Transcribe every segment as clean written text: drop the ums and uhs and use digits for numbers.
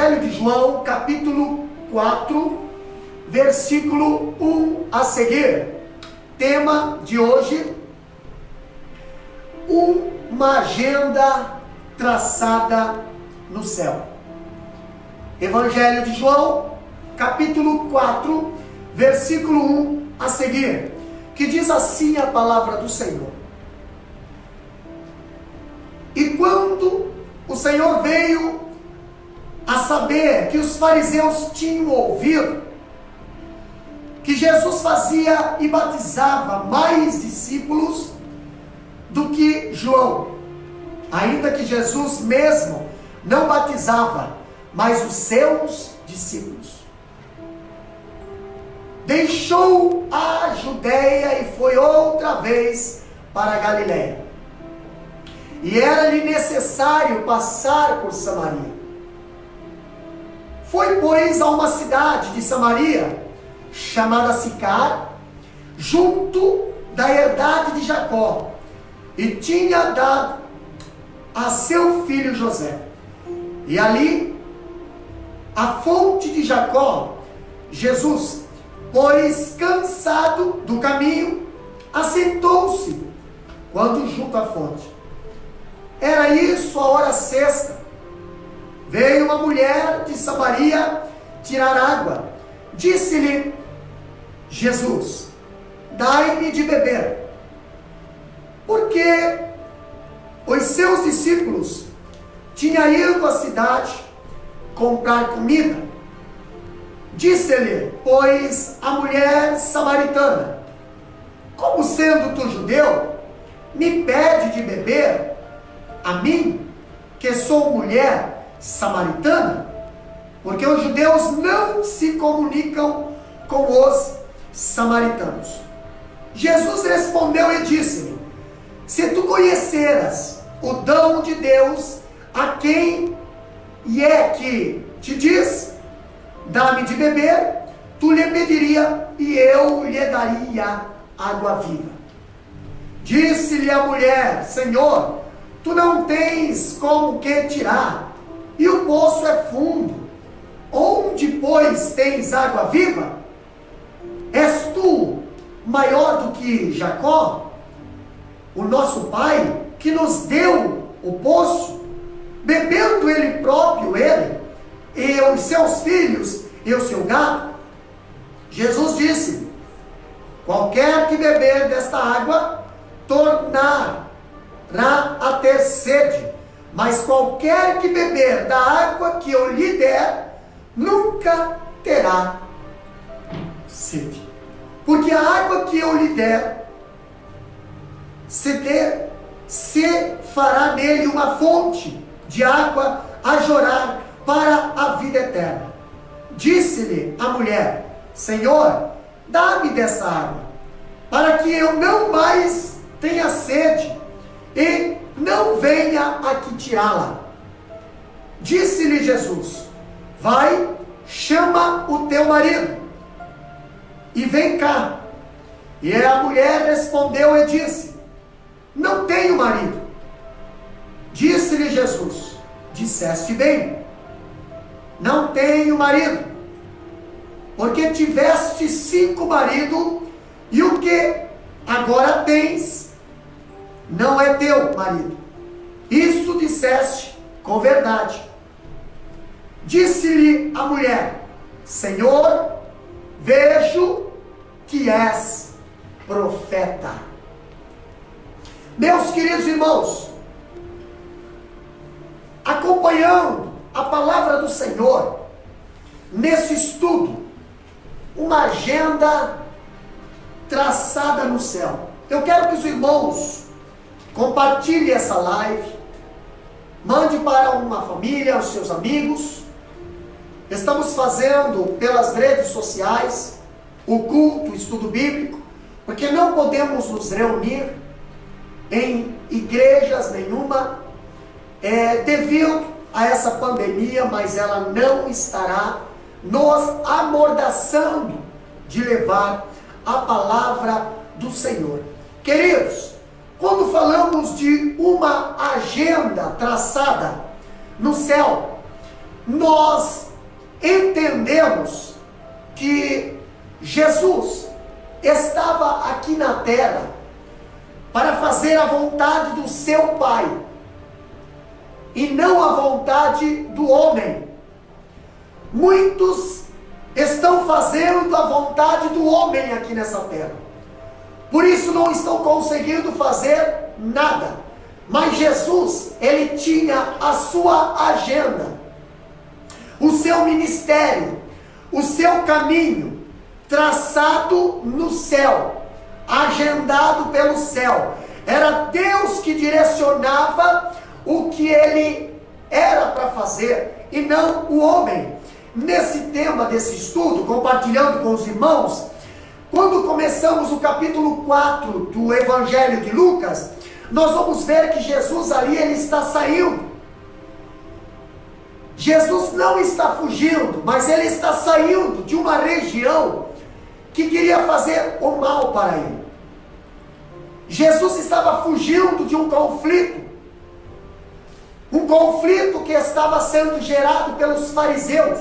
Evangelho de João, capítulo 4, versículo 1 a seguir. Tema de hoje: uma agenda traçada no céu. Evangelho de João, capítulo 4, versículo 1 a seguir, que diz assim a palavra do Senhor: E quando o Senhor veio a saber que os fariseus tinham ouvido que Jesus fazia e batizava mais discípulos do que João, ainda que Jesus mesmo não batizava, mas os seus discípulos, deixou a Judeia e foi outra vez para a Galiléia. E era-lhe necessário passar por Samaria. Foi, pois, a uma cidade de Samaria, chamada Sicar, junto da herdade de Jacó, e tinha dado a seu filho José. E ali, a fonte de Jacó, Jesus, pois cansado do caminho, assentou-se quando junto à fonte. Era isso a hora sexta. Veio uma mulher de Samaria tirar água. Disse-lhe Jesus: dai-me de beber. Porque os seus discípulos tinham ido à cidade comprar comida. Disse-lhe, pois, a mulher samaritana: como sendo tu judeu, me pede de beber a mim, que sou mulher samaritana? Porque os judeus não se comunicam com os samaritanos. Jesus respondeu e disse-lhe: se tu conheceras o dom de Deus, a quem é que te diz, dá-me de beber, tu lhe pediria e eu lhe daria água viva. Disse-lhe a mulher: Senhor, tu não tens como que tirar, e o poço é fundo. Onde, pois, tens água viva? És tu maior do que Jacó, o nosso pai, que nos deu o poço, bebendo ele próprio, ele, e os seus filhos, e o seu gado? Jesus disse: qualquer que beber desta água, tornará a ter sede, mas qualquer que beber da água que eu lhe der, nunca terá sede. Porque a água que eu lhe der, se fará nele uma fonte de água a jorrar para a vida eterna. Disse-lhe a mulher: Senhor, dá-me dessa água, para que eu não mais tenha sede, e não venha aqui tirá-la. Disse-lhe Jesus: vai, chama o teu marido e vem cá. E a mulher respondeu e disse: não tenho marido. Disse-lhe Jesus: disseste bem, não tenho marido, porque tiveste 5 maridos, e o que agora tens não é teu marido. Isso disseste com verdade. Disse-lhe a mulher: Senhor, vejo que és profeta. Meus queridos irmãos, acompanhando a palavra do Senhor, nesse estudo, uma agenda traçada no céu. Eu quero que os irmãos compartilhem essa live, mande para uma família, os seus amigos. Estamos fazendo pelas redes sociais o culto, o estudo bíblico, porque não podemos nos reunir em igrejas nenhuma, devido a essa pandemia, mas ela não estará nos amordaçando de levar a palavra do Senhor. Queridos, quando falamos de uma agenda traçada no céu, nós entendemos que Jesus estava aqui na terra para fazer a vontade do seu Pai e não a vontade do homem. Muitos estão fazendo a vontade do homem aqui nessa terra, por isso não estão conseguindo fazer nada. Mas Jesus, ele tinha a sua agenda, o seu ministério, o seu caminho traçado no céu, agendado pelo céu. Era Deus que direcionava o que ele era para fazer e não o homem. Nesse tema desse estudo, compartilhando com os irmãos, quando começamos o capítulo 4 do Evangelho de Lucas, nós vamos ver que Jesus ali, ele está saindo. Jesus não está fugindo, mas ele está saindo de uma região que queria fazer o mal para ele. Jesus estava fugindo de um conflito que estava sendo gerado pelos fariseus.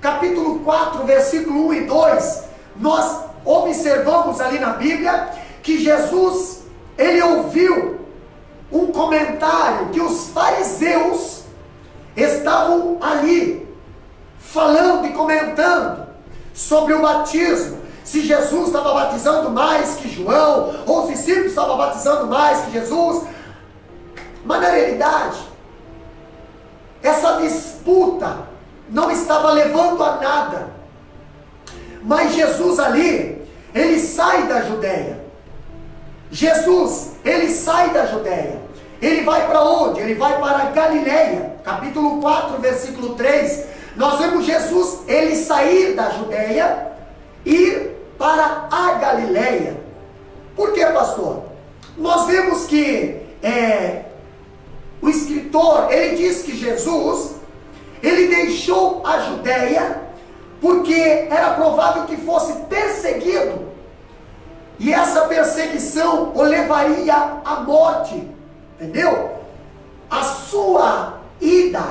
Capítulo 4, versículo 1 e 2, nós observamos ali na Bíblia que Jesus, ele ouviu um comentário que os fariseus estavam ali falando e comentando sobre o batismo, se Jesus estava batizando mais que João, ou os discípulos estavam batizando mais que Jesus. Mas na realidade, essa disputa não estava levando a nada. Mas Jesus ali, ele sai da Judéia. Jesus, ele sai da Judéia. Ele vai para onde? Ele vai para a Galileia. Capítulo 4, versículo 3. Nós vemos Jesus, ele sair da Judéia e ir para a Galileia. Por que, pastor? Nós vemos que o escritor, ele diz que Jesus, ele deixou a Judéia porque era provável que fosse perseguido. E essa perseguição o levaria à morte. Entendeu? A sua ida,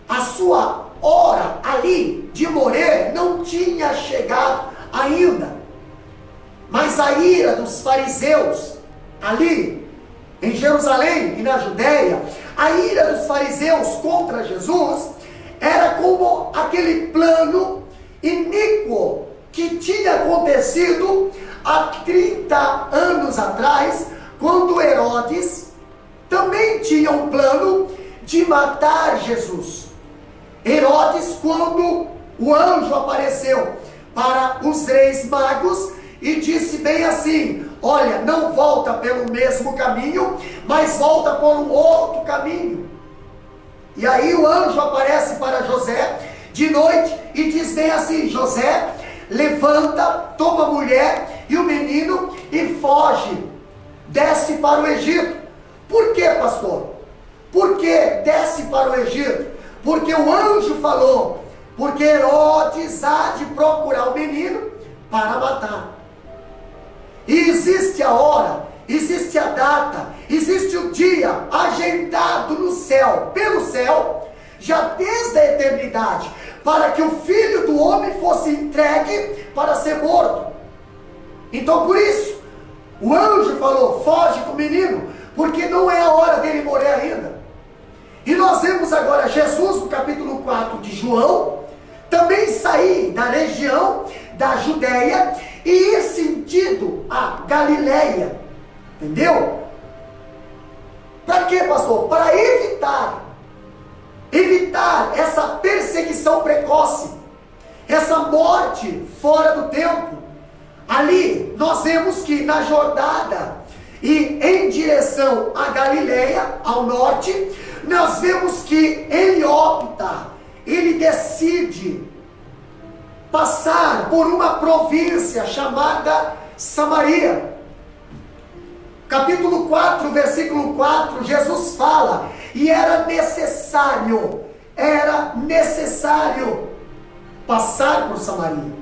a sua hora ali de morrer não tinha chegado ainda. Mas a ira dos fariseus ali em Jerusalém e na Judéia, a ira dos fariseus contra Jesus era como aquele plano iníquo que tinha acontecido há 30 anos atrás, quando Herodes também tinha um plano de matar Jesus. Herodes, quando o anjo apareceu para os reis magos e disse bem assim: olha, não volta pelo mesmo caminho, mas volta por um outro caminho. E aí o anjo aparece para José de noite e diz bem assim: José, levanta, toma a mulher e o menino e foge, desce para o Egito. Por que, pastor? Por que desce para o Egito? Porque o anjo falou, porque Herodes há de procurar o menino para matar. E existe a hora, existe a data, existe o dia agendado no céu, pelo céu, já desde a eternidade, para que o Filho do Homem fosse entregue para ser morto. Então por isso, o anjo falou, foge com o menino, porque não é a hora dele morrer ainda. E nós vemos agora Jesus no capítulo 4 de João, também sair da região da Judéia e ir sentido a Galileia. Entendeu? Para quê, pastor? Para evitar essa perseguição precoce, essa morte fora do tempo. Ali nós vemos que na jornada e em direção a Galileia, ao norte, nós vemos que ele opta, ele decide passar por uma província chamada Samaria. Capítulo 4, versículo 4, Jesus fala, e era necessário passar por Samaria.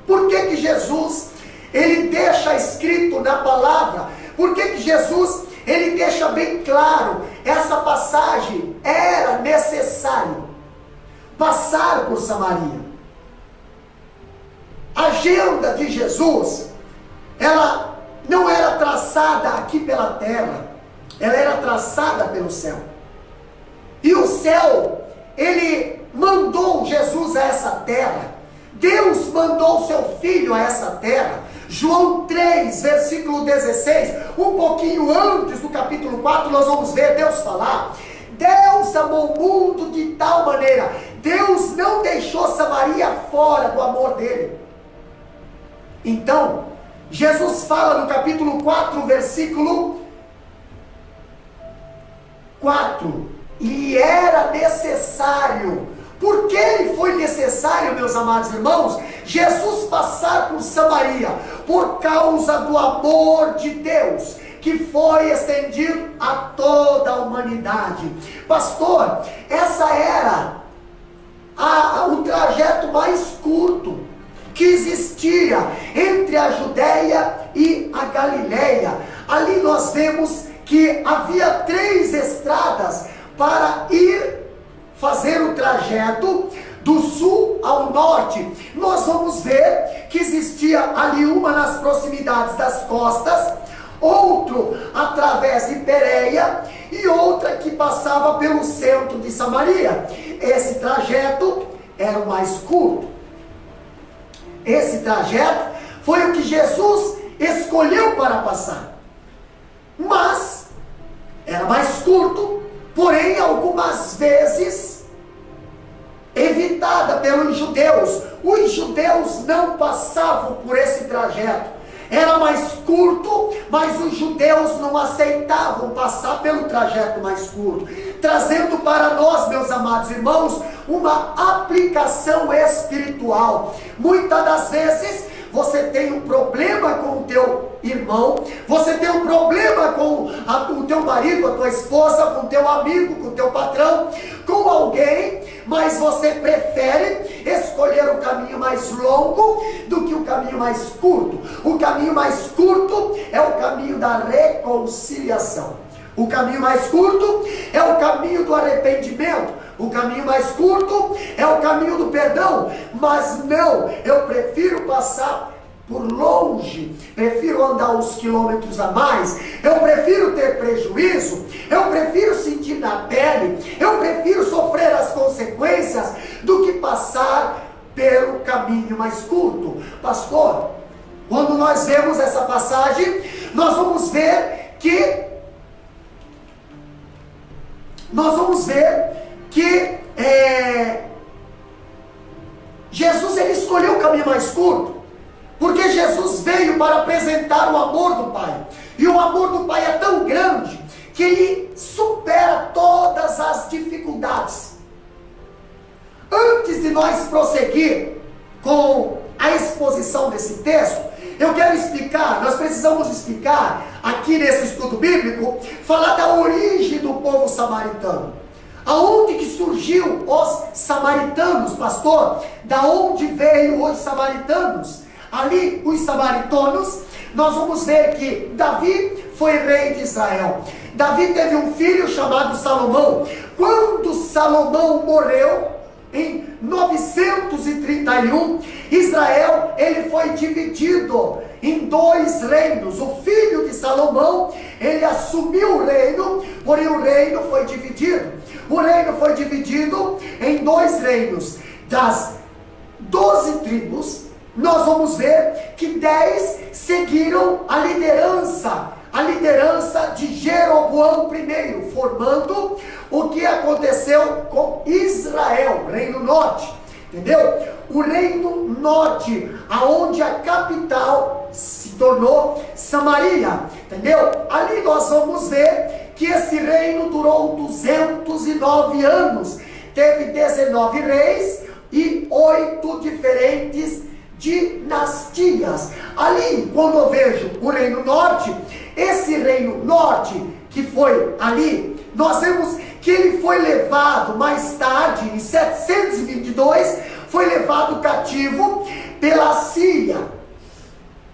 Por que Jesus, ele deixa escrito na palavra, por que Jesus, ele deixa bem claro essa passagem era necessário passar por Samaria. A agenda de Jesus, ela não era traçada aqui pela terra, ela era traçada pelo céu. E o céu, ele mandou Jesus a essa terra. Deus mandou seu Filho a essa terra. João 3, versículo 16, um pouquinho antes do capítulo 4, nós vamos ver Deus falar. Deus amou o mundo de tal maneira. Deus não deixou Samaria fora do amor dele. Então, Jesus fala no capítulo 4, versículo 4. E era necessário. Por que ele foi necessário, meus amados irmãos, Jesus passar por Samaria? Por causa do amor de Deus, que foi estendido a toda a humanidade. Pastor, essa era o trajeto mais curto que existia entre a Judéia e a Galileia. Ali nós vemos que havia 3 estradas para ir fazer o trajeto do sul ao norte. Nós vamos ver que existia ali uma nas proximidades das costas, outro através de Pérea e outra que passava pelo centro de Samaria. Esse trajeto era o mais curto. Esse trajeto foi o que Jesus escolheu para passar. Mas era mais curto, porém algumas vezes evitada pelos judeus. Os judeus não passavam por esse trajeto. Era mais curto, mas os judeus não aceitavam passar pelo trajeto mais curto, trazendo para nós, meus amados irmãos, uma aplicação espiritual. Muitas das vezes você tem um problema com o teu irmão, você tem um problema com o teu marido, a tua esposa, com o teu amigo, com o teu patrão, com alguém, mas você prefere escolher o caminho mais longo do que o caminho mais curto. O caminho mais curto é o caminho da reconciliação. O caminho mais curto é o caminho do arrependimento. O caminho mais curto é o caminho do perdão. Mas não, eu prefiro passar por longe, prefiro andar uns quilômetros a mais, eu prefiro ter prejuízo, eu prefiro sentir na pele, eu prefiro sofrer as consequências do que passar pelo caminho mais curto. Pastor, quando nós vemos essa passagem, nós vamos ver que Jesus ele escolheu o caminho mais curto, porque Jesus veio para apresentar o amor do Pai, e o amor do Pai é tão grande que ele supera todas as dificuldades. Antes de nós prosseguir com a exposição desse texto, eu quero explicar, nós precisamos explicar aqui nesse estudo bíblico, falar da origem do povo samaritano. Aonde que surgiu os samaritanos, pastor? Da onde veio os samaritanos? Ali, os samaritanos, nós vamos ver que Davi foi rei de Israel. Davi teve um filho chamado Salomão. Quando Salomão morreu, em 931, Israel ele foi dividido em 2 reinos. O filho de Salomão, ele assumiu o reino, porém o reino foi dividido. O reino foi dividido em 2 reinos. Das 12 tribos, nós vamos ver que 10 seguiram a liderança de Jeroboão I, formando o que aconteceu com Israel, Reino Norte, entendeu? O Reino Norte, aonde a capital se tornou Samaria, entendeu? Ali nós vamos ver que esse reino durou 209 anos, teve 19 reis e 8 diferentes dinastias. Ali, quando eu vejo o Reino Norte, esse Reino Norte que foi ali, nós vemos que ele foi levado mais tarde, em 722, foi levado cativo pela Síria.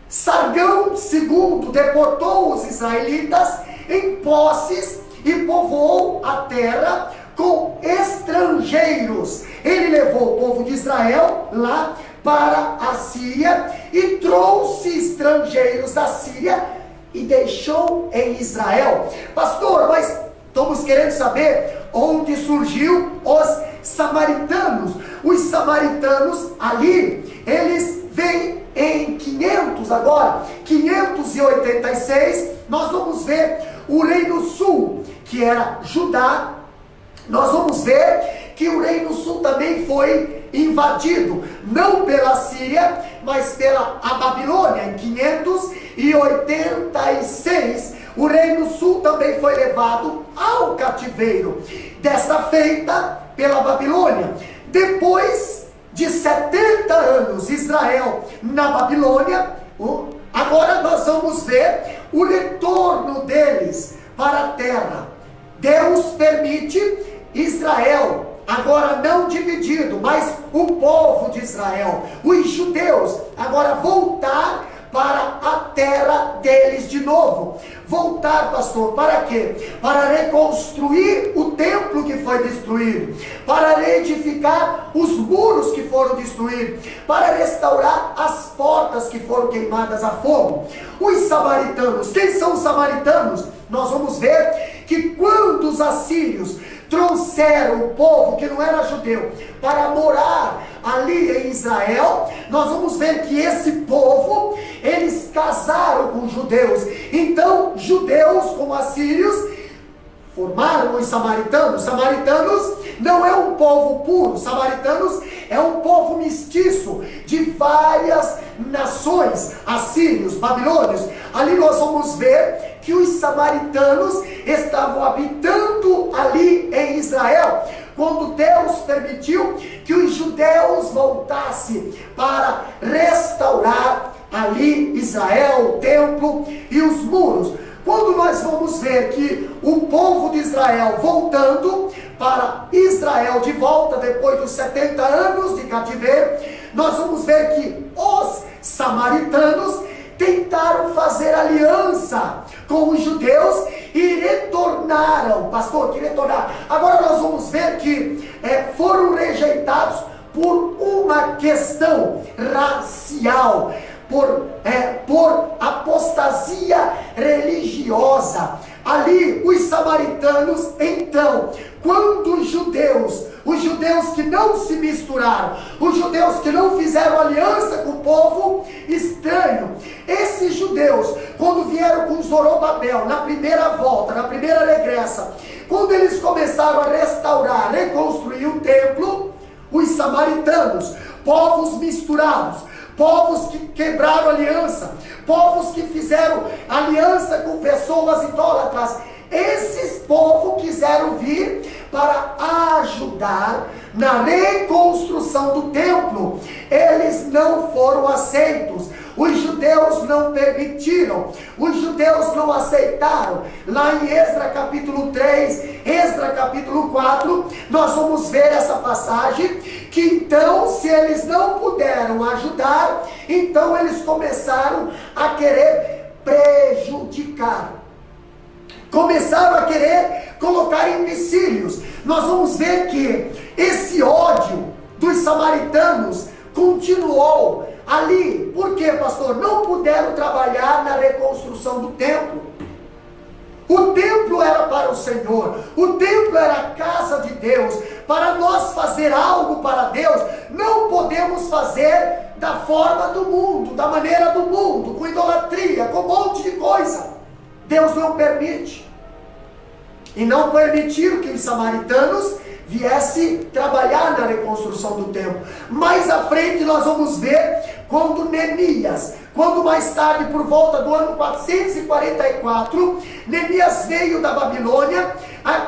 Sargão II deportou os israelitas em posses e povoou a terra com estrangeiros. Ele levou o povo de Israel lá para a Síria e trouxe estrangeiros da Síria e deixou em Israel. Pastor, mas estamos querendo saber onde surgiu os samaritanos. Os samaritanos ali, eles vêm em 586, nós vamos ver o Reino Sul, que era Judá. Nós vamos ver que o Reino Sul também foi invadido, não pela Síria, mas pela Babilônia, em 586. O Reino Sul também foi levado ao cativeiro, desta feita pela Babilônia. Depois de 70 anos, Israel na Babilônia, agora nós vamos ver o retorno deles para a terra. Deus permite Israel, agora não dividido, mas o povo de Israel, os judeus, agora voltar para a terra deles de novo. Voltar, pastor, para quê? Para reconstruir o templo que foi destruído, para reedificar os muros que foram destruídos, para restaurar as portas que foram queimadas a fogo. Os samaritanos, quem são os samaritanos? Nós vamos ver que quando os assírios trouxeram o povo que não era judeu para morar ali em Israel, nós vamos ver que esse povo, eles casaram com judeus. Então, judeus com assírios formaram os samaritanos. Samaritanos não é um povo puro, samaritanos é um povo mestiço de várias nações, assírios, babilônios. Ali nós vamos ver que os samaritanos estavam habitando ali em Israel, quando Deus permitiu que os judeus voltassem para restaurar ali Israel, o templo e os muros. Quando nós vamos ver que o povo de Israel voltando para Israel de volta depois dos 70 anos de cativeiro, nós vamos ver que os samaritanos tentaram fazer aliança com os judeus e retornaram. Pastor, que retornaram. Agora nós vamos ver que foram rejeitados por uma questão racial, por apostasia religiosa. Ali os samaritanos, então, quando os judeus que não se misturaram, os judeus que não fizeram aliança com o povo estranho, esses judeus, quando vieram com Zorobabel, na primeira volta, na primeira regressa, quando eles começaram a restaurar, reconstruir o templo, os samaritanos, povos misturados, povos que quebraram aliança, povos que fizeram aliança com pessoas idólatras, esses povos quiseram vir para ajudar na reconstrução do templo. Eles não foram aceitos. Os judeus não permitiram, os judeus não aceitaram. Lá em Esdras capítulo 3, Esdras capítulo 4, nós vamos ver essa passagem, que então, se eles não puderam ajudar, então eles começaram a querer prejudicar. Começaram a querer colocar empecilhos. Nós vamos ver que esse ódio dos samaritanos continuou ali. Por quê, pastor? Não puderam trabalhar na reconstrução do templo. O templo era para o Senhor, o templo era a casa de Deus. Para nós fazer algo para Deus, não podemos fazer da forma do mundo, da maneira do mundo, com idolatria, com um monte de coisa. Deus não permite. E não permitiram que os samaritanos viessem trabalhar na reconstrução do templo. Mais à frente nós vamos ver quando Neemias, quando mais tarde, por volta do ano 444, Neemias veio da Babilônia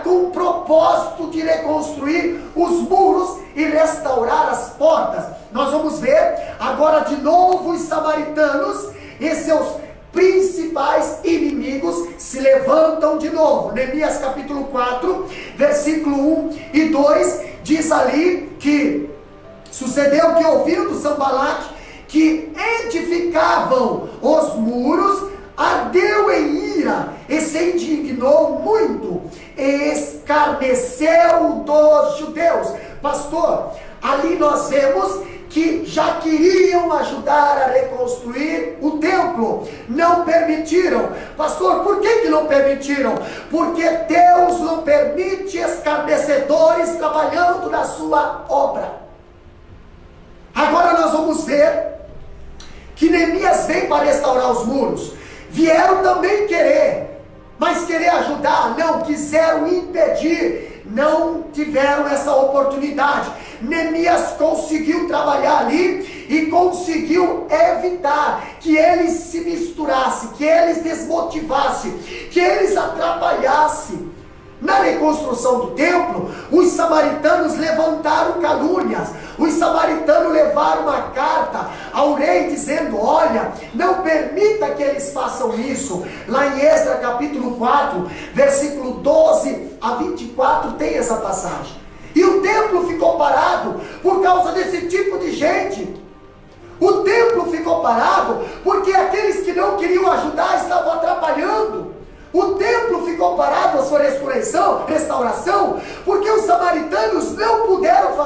com o propósito de reconstruir os muros e restaurar as portas. Nós vamos ver agora de novo os samaritanos e seus principais inimigos se levantam de novo. Neemias capítulo 4, versículo 1 e 2, diz ali que sucedeu que, ouvindo Sanbalate que edificavam os muros, ardeu em ira e se indignou muito. e escarneceu dos judeus. Pastor, ali nós vemos que já queriam ajudar a reconstruir o templo, não permitiram. Pastor, por que não permitiram? Porque Deus não permite escarnecedores trabalhando na sua obra. Agora nós vamos ver que Neemias vem para restaurar os muros. Vieram também querer, mas querer ajudar, não, quiseram impedir, não tiveram essa oportunidade. Neemias conseguiu trabalhar ali e conseguiu evitar que eles se misturassem, que eles desmotivassem, que eles atrapalhassem. Na reconstrução do templo, os samaritanos levantaram calúnias. Os samaritanos levaram uma carta ao rei dizendo: olha, não permita que eles façam isso. Lá em Esdras capítulo 4, versículo 12 a 24 tem essa passagem. E o templo ficou parado por causa desse tipo de gente. O templo ficou parado porque aqueles que não queriam ajudar estavam atrapalhando. O templo ficou parado, a sua restauração, porque os samaritanos não puderam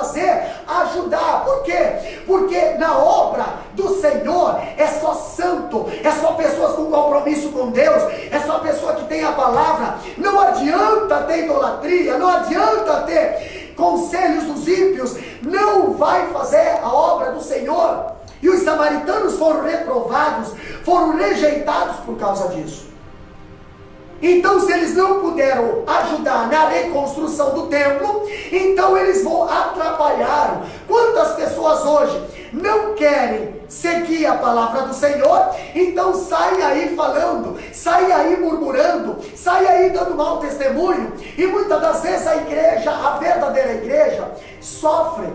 ajudar. Por quê? Porque na obra do Senhor é só santo, é só pessoas com compromisso com Deus, é só pessoa que tem a palavra. Não adianta ter idolatria, não adianta ter conselhos dos ímpios, não vai fazer a obra do Senhor. E os samaritanos foram reprovados, foram rejeitados por causa disso. Então, se eles não puderam ajudar na reconstrução do templo, então eles vão atrapalhar. Quantas pessoas hoje não querem seguir a palavra do Senhor, então saem aí falando, saem aí murmurando, saem aí dando mau testemunho, e muitas das vezes a igreja, a verdadeira igreja, sofre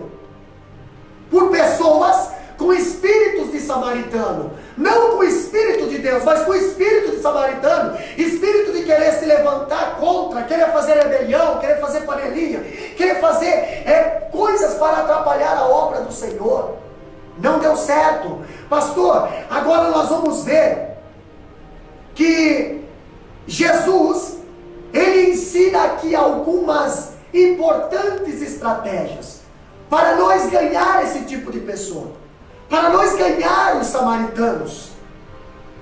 por pessoas com espíritos de samaritano, não com o espírito de Deus, mas com o espírito de samaritano, espírito de querer se levantar contra, querer fazer rebelião, querer fazer panelinha, querer fazer coisas para atrapalhar a obra do Senhor. Não deu certo. Pastor, agora nós vamos ver que Jesus, ele ensina aqui algumas importantes estratégias para nós ganhar esse tipo de pessoa, para nós ganhar os samaritanos.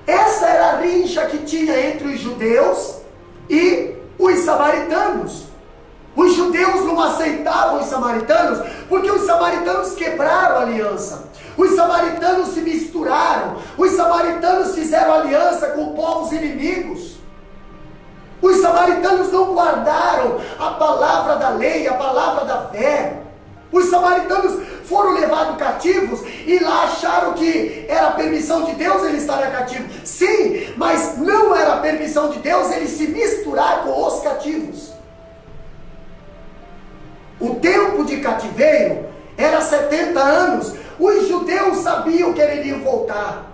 Essa era a rixa que tinha entre os judeus e os samaritanos. Os judeus não aceitavam os samaritanos porque os samaritanos quebraram a aliança. Os samaritanos se misturaram. Os samaritanos fizeram aliança com povos inimigos. Os samaritanos não guardaram a palavra da lei, a palavra da fé. Os samaritanos foram levados cativos e lá acharam que era permissão de Deus ele estar cativo. Sim, mas não era permissão de Deus ele se misturar com os cativos. O tempo de cativeiro era 70 anos. Os judeus sabiam que eles iriam voltar,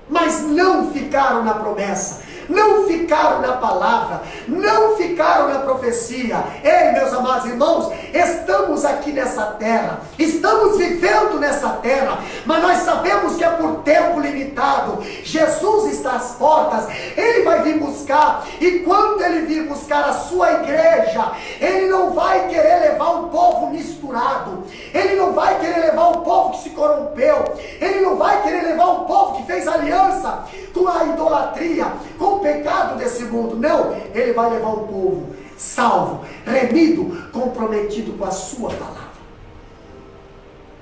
mas não ficaram na promessa, não ficaram na palavra, não ficaram na profecia. Ei, meus amados irmãos, estamos aqui nessa terra, estamos vivendo nessa terra, mas nós sabemos que é por tempo limitado. Jesus está às portas, ele vai vir buscar, e quando ele vir buscar a sua igreja, ele não vai querer levar um povo misturado, ele não vai querer levar um povo que se corrompeu, ele não vai querer levar um povo que fez aliança com a idolatria, com o pecado desse mundo. Não, ele vai levar um povo salvo, remido, comprometido com a sua palavra.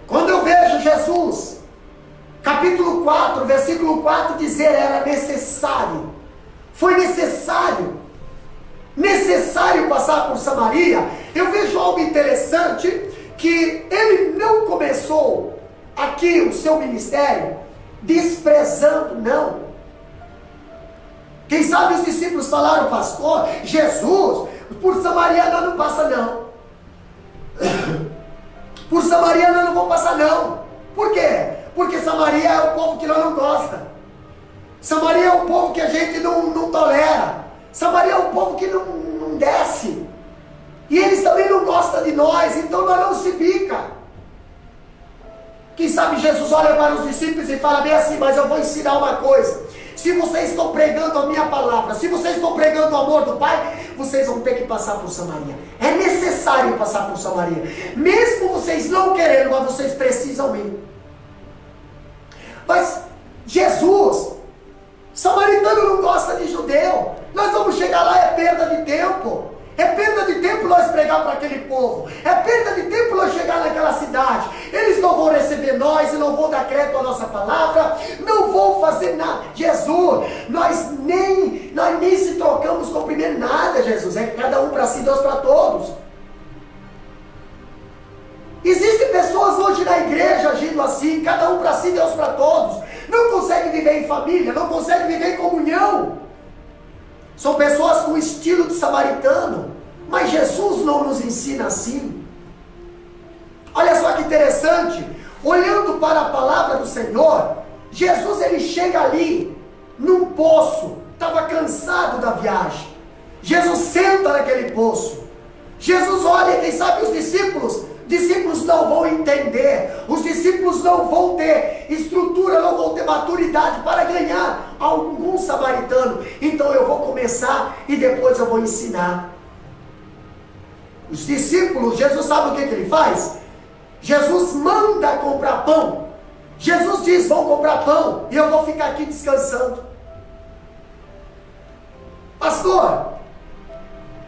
Quando eu vejo Jesus, capítulo 4, versículo 4, dizer era necessário, foi necessário passar por Samaria, eu vejo algo interessante, que ele não começou aqui o seu ministério desprezando, não. Quem sabe os discípulos falaram: pastor, Jesus, por Samaria nós não passa não. Por Samaria nós não vamos passar não. Por quê? Porque Samaria é o povo que nós não gosta. Samaria é o povo que a gente não tolera. Samaria é o povo que não desce. E eles também não gostam de nós, então nós não se bica. Quem sabe Jesus olha para os discípulos e fala bem assim: mas eu vou ensinar uma coisa. se vocês estão pregando a minha palavra, se vocês estão pregando o amor do Pai, vocês vão ter que passar por Samaria. É necessário passar por Samaria. Mesmo vocês não querendo, mas vocês precisam ir. Mas Jesus, samaritano não gosta de judeu. Nós vamos chegar lá, é perda de tempo. É perda de tempo nós pregar para aquele povo. É perda de tempo nós chegar naquela cidade. Eles não vão receber nós, não vão dar crédito à nossa palavra, não vão fazer nada. Jesus, nós nem se trocamos com o primeiro nada, Jesus. É cada um para si, Deus para todos. Existem pessoas hoje na igreja agindo assim, cada um para si, Deus para todos. Não consegue viver em família, não consegue viver em comunhão. São pessoas com estilo de samaritano, mas Jesus não nos ensina assim. Olha só que interessante, olhando para a palavra do Senhor, Jesus ele chega ali, num poço, estava cansado da viagem. Jesus senta naquele poço. Jesus olha, quem sabe os discípulos não vão entender, os discípulos não vão ter estrutura, não vão ter maturidade para ganhar algum samaritano. Então eu vou começar e depois eu vou ensinar. Os discípulos, Jesus sabe o que ele faz? Jesus manda comprar pão. Jesus diz, vão comprar pão e eu vou ficar aqui descansando. Pastor,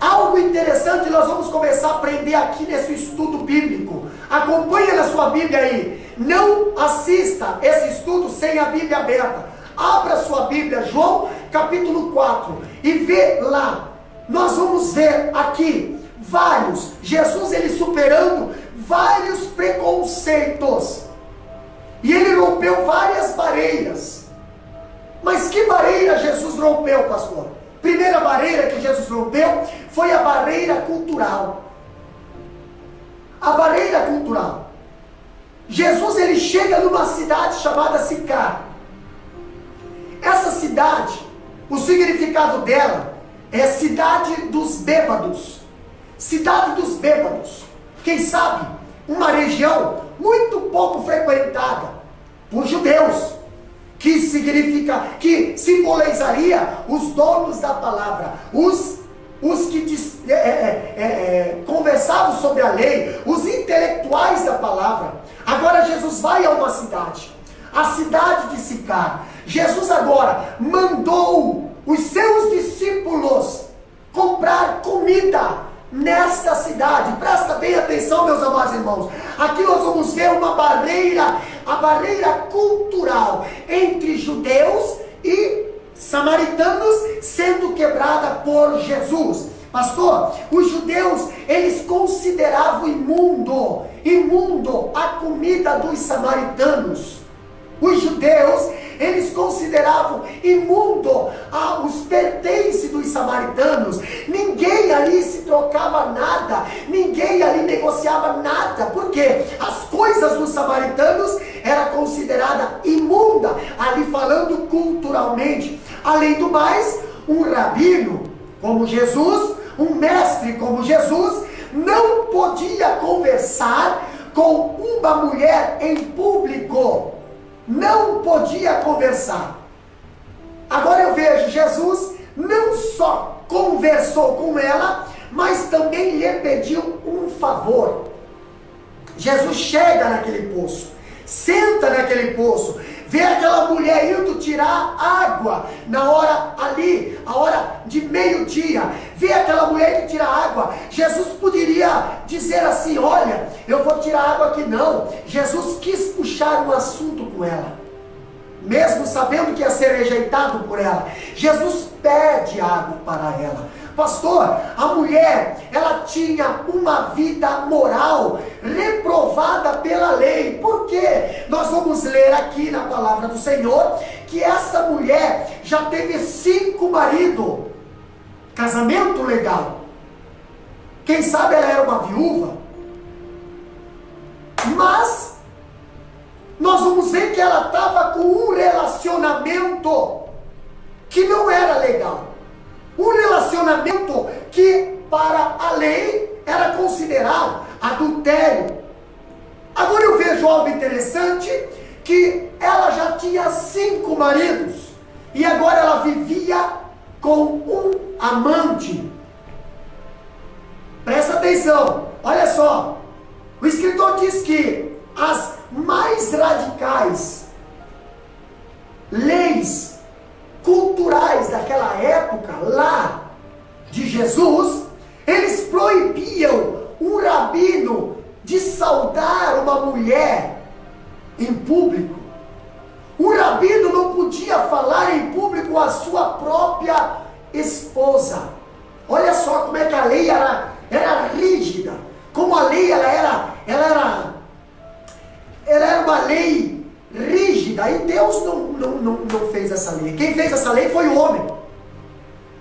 algo interessante nós vamos começar a aprender aqui nesse estudo bíblico. Acompanhe na sua Bíblia aí. Não assista esse estudo sem a Bíblia aberta. Abra sua Bíblia, João capítulo 4, e vê lá. Nós vamos ver aqui Jesus ele superando vários preconceitos. E ele rompeu várias barreiras. Mas que barreira Jesus rompeu, pastor? Primeira barreira que Jesus rompeu foi a barreira cultural. A barreira cultural. Jesus ele chega numa cidade chamada Sicar. Essa cidade, o significado dela é cidade dos bêbados. Cidade dos bêbados. Quem sabe, uma região muito pouco frequentada por judeus. Que simbolizaria os donos da palavra, os que conversavam sobre a lei, os intelectuais da palavra. Agora Jesus vai a uma cidade, a cidade de Sicar. Jesus agora mandou os seus discípulos comprar comida nesta cidade. Presta bem atenção, meus amados irmãos. Aqui nós vamos ver uma barreira, a barreira cultural entre judeus e samaritanos sendo quebrada por Jesus. Pastor, os judeus, eles consideravam imundo a comida dos samaritanos. Os judeus, eles consideravam imundo os pertences dos samaritanos. Ninguém ali se trocava nada, ninguém ali negociava nada, porque as coisas dos samaritanos era considerada imunda, ali falando culturalmente. Além do mais, um rabino como Jesus, um mestre como Jesus, não podia conversar com uma mulher em público. Não podia conversar. Agora eu vejo, Jesus não só conversou com ela, mas também lhe pediu um favor. Jesus chega naquele poço, senta naquele poço, vê aquela mulher indo tirar água na hora ali, a hora de meio-dia, vê aquela mulher que tira água. Jesus poderia dizer assim, olha, eu vou tirar água aqui. Não, Jesus quis puxar um assunto com ela, mesmo sabendo que ia ser rejeitado por ela. Jesus pede água para ela. Pastor, a mulher, ela tinha uma vida moral reprovada pela lei. Por quê? Nós vamos ler aqui na palavra do Senhor que essa mulher já teve 5 maridos. Casamento legal. Quem sabe ela era uma viúva. Mas nós vamos ver que ela estava com um relacionamento que não era legal. Um relacionamento que para a lei era considerado adultério. Agora eu vejo algo interessante, que ela já tinha 5 maridos. e agora ela vivia com um amante. Presta atenção, olha só. O escritor diz que as mais radicais leis culturais daquela época, lá de Jesus, eles proibiam um rabino de saudar uma mulher em público. O rabino não podia falar em público com a sua própria esposa. Olha só como é que a lei era rígida. Como a lei ela era uma lei rígida. E Deus não fez essa lei. Quem fez essa lei foi o homem.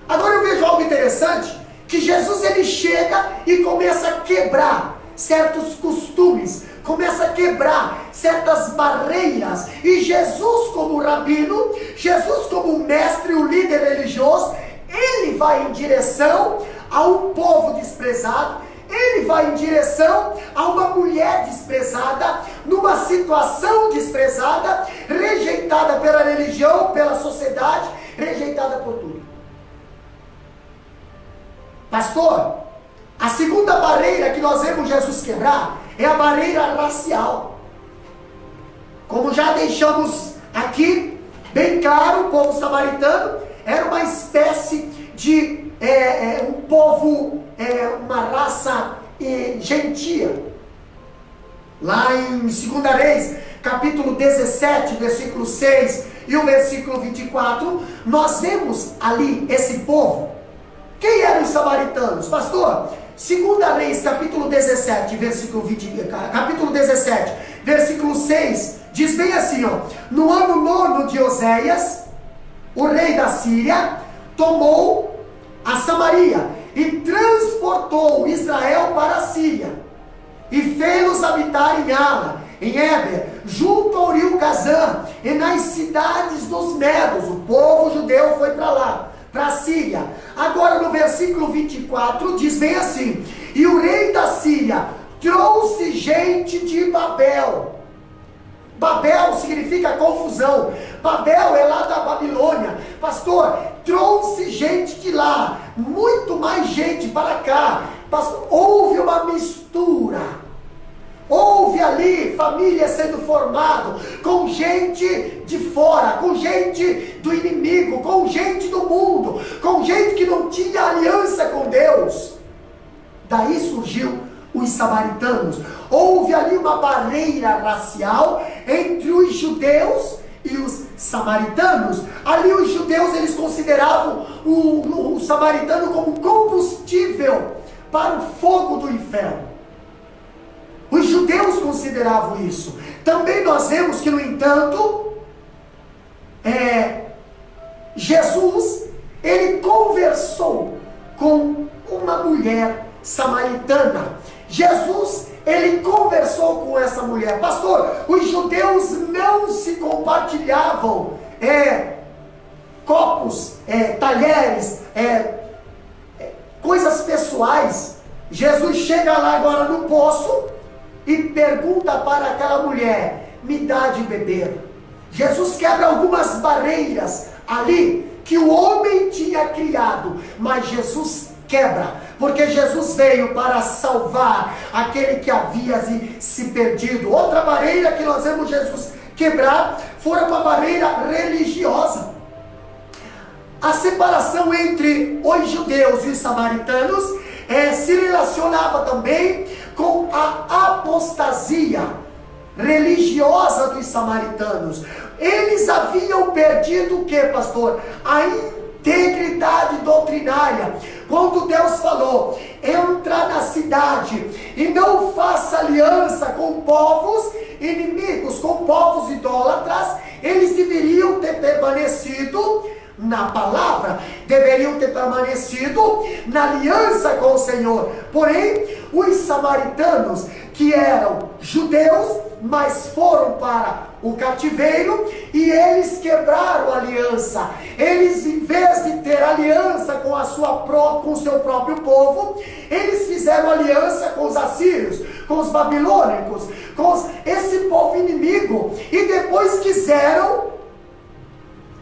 Agora eu vejo algo interessante, que Jesus ele chega e começa a quebrar certos costumes, começa a quebrar certas barreiras, e Jesus como rabino, Jesus como mestre, o líder religioso, ele vai em direção a um povo desprezado, ele vai em direção a uma mulher desprezada, numa situação desprezada, rejeitada pela religião, pela sociedade, rejeitada por tudo. Pastor, a segunda barreira que nós vemos Jesus quebrar é a barreira racial. Como já deixamos aqui bem claro, o povo samaritano era uma espécie de um povo, uma raça gentia. Lá em 2 Reis, capítulo 17, versículo 6 e o versículo 24, nós vemos ali esse povo. Quem eram os samaritanos? Pastor, 2 Reis, capítulo 17, capítulo 17, versículo 6, diz bem assim, ó: no ano 9 de Oséias, o rei da Síria tomou a Samaria e transportou Israel para a Síria, e fez-los habitar em Ala, em Éber, junto ao rio Gazã, e nas cidades dos Medos. O povo judeu foi para lá, para a Síria. Agora no versículo 24 diz bem assim: e o rei da Síria trouxe gente de Babel. Babel significa confusão. Babel é lá da Babilônia. Pastor, trouxe gente de lá, muito mais gente para cá. Pastor, houve uma mistura. Houve ali família sendo formado com gente de fora, com gente do inimigo, com gente do mundo, com gente que não tinha aliança com Deus. Daí surgiu os samaritanos. Houve ali uma barreira racial entre os judeus e os samaritanos. Ali os judeus eles consideravam o samaritano como combustível para o fogo do inferno. Os judeus consideravam isso. Também nós vemos que, no entanto, Jesus, ele conversou com uma mulher samaritana. Jesus, ele conversou com essa mulher. Pastor, os judeus não se compartilhavam copos, talheres, coisas pessoais. Jesus chega lá agora no poço e pergunta para aquela mulher: me dá de beber. Jesus quebra algumas barreiras ali que o homem tinha criado, mas Jesus quebra, porque Jesus veio para salvar aquele que havia se perdido. Outra barreira que nós vemos Jesus quebrar foi uma barreira religiosa. A separação entre os judeus e os samaritanos se relacionava também com a apostasia religiosa dos samaritanos. Eles haviam perdido o que, pastor? A integridade doutrinária. Quando Deus falou: entra na cidade e não faça aliança com povos inimigos, com povos idólatras, eles deveriam ter permanecido na palavra, deveriam ter permanecido na aliança com o Senhor. Porém, os samaritanos, que eram judeus, mas foram para o cativeiro, e eles quebraram a aliança. Eles, em vez de ter aliança com o seu próprio povo, eles fizeram aliança com os assírios, com os babilônicos, com esse povo inimigo, e depois quiseram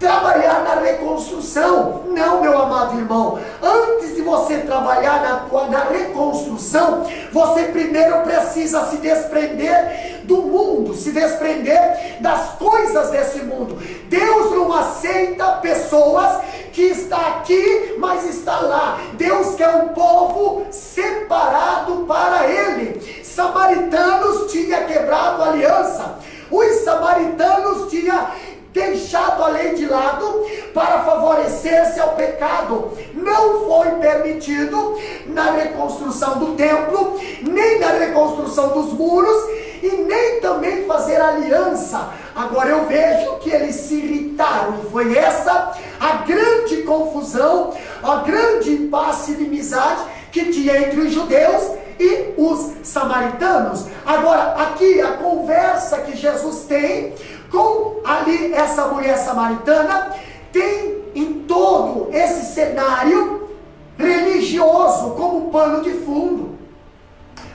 trabalhar na reconstrução. Não, meu amado irmão, antes de você trabalhar na reconstrução, você primeiro precisa se desprender do mundo, se desprender das coisas desse mundo. Deus não aceita pessoas que está aqui, mas está lá. Deus quer um povo separado para Ele. Samaritanos tinham quebrado a aliança. Os samaritanos tinham deixado a lei de lado para favorecer-se ao pecado. Não foi permitido na reconstrução do templo, nem na reconstrução dos muros, e nem também fazer aliança. Agora eu vejo que eles se irritaram, e foi essa a grande confusão, a grande impasse de inimizade que tinha entre os judeus e os samaritanos. Agora, aqui a conversa que Jesus tem com ali essa mulher samaritana, tem em todo esse cenário religioso como pano de fundo.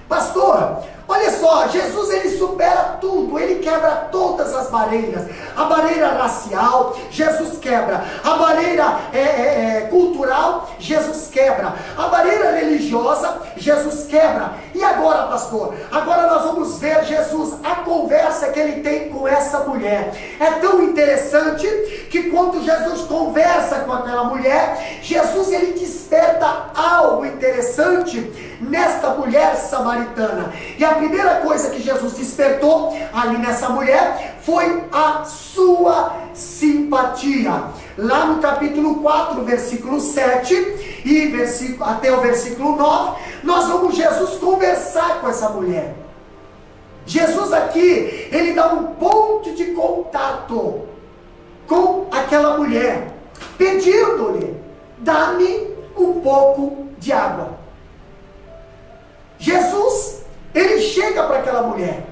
Pastor, olha só, Jesus ele supera tudo, ele quebra todas as barreiras. A barreira racial, Jesus quebra. A barreira cultural, Jesus quebra. A barreira religiosa, Jesus quebra. E agora, pastor? Agora nós vamos ver Jesus, a conversa que ele tem com essa mulher. É tão interessante que quando Jesus conversa com aquela mulher, Jesus ele desperta algo interessante nesta mulher samaritana. E a primeira coisa que Jesus despertou ali nessa mulher foi a sua simpatia. Lá no capítulo 4, versículo 7 e até o versículo 9, nós vamos Jesus conversar com essa mulher. Jesus aqui, ele dá um ponto de contato com aquela mulher, pedindo-lhe: dá-me um pouco de água. Jesus, ele chega para aquela mulher.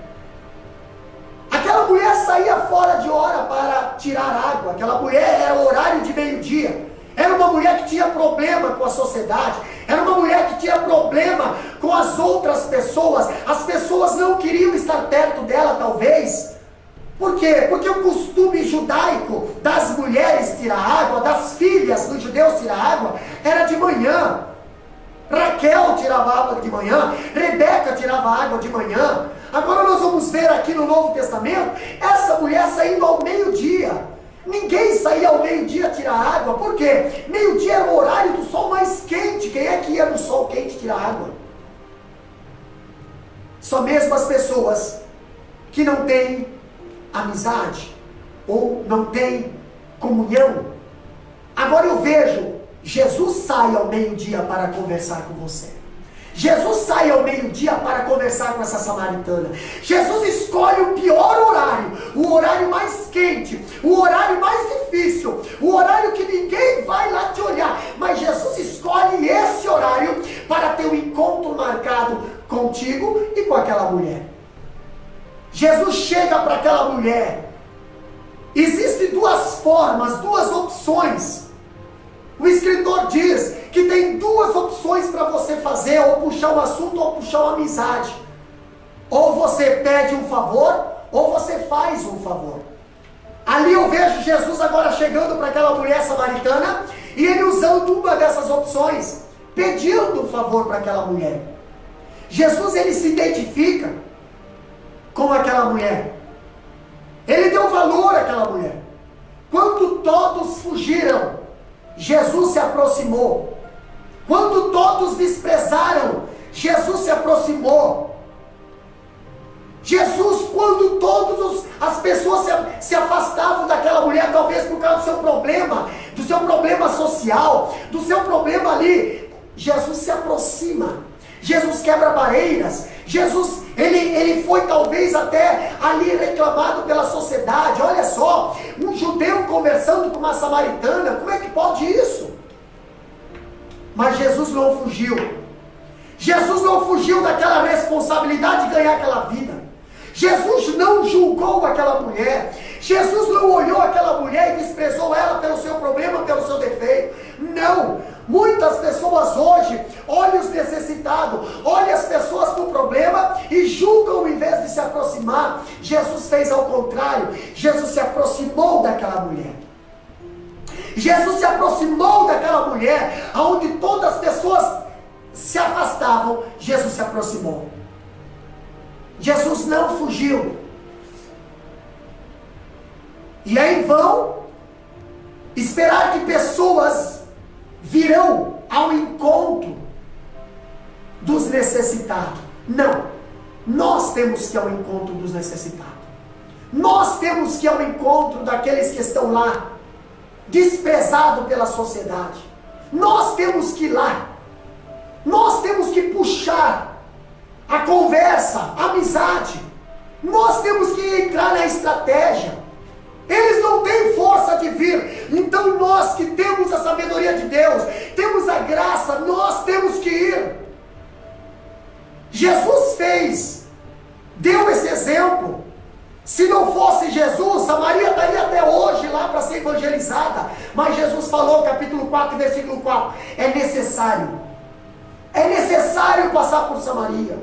Aquela mulher saía fora de hora para tirar água. Aquela mulher era o horário de meio-dia. Era uma mulher que tinha problema com a sociedade. Era uma mulher que tinha problema com as outras pessoas. As pessoas não queriam estar perto dela, talvez. Por quê? Porque o costume judaico das mulheres tirar água, das filhas dos judeus tirar água, era de manhã. Raquel tirava água de manhã, Rebeca tirava água de manhã. Agora nós vamos ver aqui no Novo Testamento, essa mulher saindo ao meio-dia. Ninguém saía ao meio-dia tirar água, por quê? Meio-dia era o horário do sol mais quente. Quem é que ia no sol quente tirar água? Só mesmo as pessoas que não têm amizade, ou não têm comunhão. Agora eu vejo, Jesus sai ao meio-dia para conversar com você. Jesus sai ao meio-dia para conversar com essa samaritana. Jesus escolhe o pior horário, o horário mais quente, o horário mais difícil, o horário que ninguém vai lá te olhar. Mas Jesus escolhe esse horário para ter um encontro marcado contigo e com aquela mulher. Jesus chega para aquela mulher. Existem duas formas, duas opções. O escritor diz que tem duas opções para você fazer, ou puxar um assunto ou puxar uma amizade. Ou você pede um favor, ou você faz um favor. Ali eu vejo Jesus agora chegando para aquela mulher samaritana, e ele usando uma dessas opções, pedindo um favor para aquela mulher. Jesus, ele se identifica com aquela mulher. Ele deu valor àquela mulher. Quando todos fugiram, Jesus se aproximou. Quando todos desprezaram, Jesus se aproximou. Jesus, quando todas as pessoas se afastavam daquela mulher, talvez por causa do seu problema social, do seu problema ali, Jesus se aproxima. Jesus quebra barreiras. Jesus, ele foi talvez até ali reclamado pela sociedade. Olha só, um judeu conversando com uma samaritana, como é que pode isso? Mas Jesus não fugiu. Jesus não fugiu daquela responsabilidade de ganhar aquela vida. Jesus não julgou aquela mulher. Jesus não olhou aquela mulher e desprezou ela pelo seu problema, pelo seu defeito. Não. Muitas pessoas hoje olham os necessitados, olham as pessoas com problema e julgam em vez de se aproximar. Jesus fez ao contrário. Jesus se aproximou daquela mulher. Jesus se aproximou daquela mulher, onde todas as pessoas se afastavam, Jesus se aproximou. Jesus não fugiu. E é em vão esperar que pessoas virão ao encontro dos necessitados. Não. Nós temos que ir ao encontro dos necessitados. Nós temos que ir ao encontro daqueles que estão lá, desprezados pela sociedade. Nós temos que ir lá. Nós temos que puxar a conversa, a amizade. Nós temos que entrar na estratégia. Eles não têm força de vir. Então nós que temos a sabedoria de Deus, temos a graça, nós temos que ir. Jesus deu esse exemplo. Se não fosse Jesus, Samaria estaria até hoje lá para ser evangelizada. Mas Jesus falou, capítulo 4, versículo 4, é necessário passar por Samaria.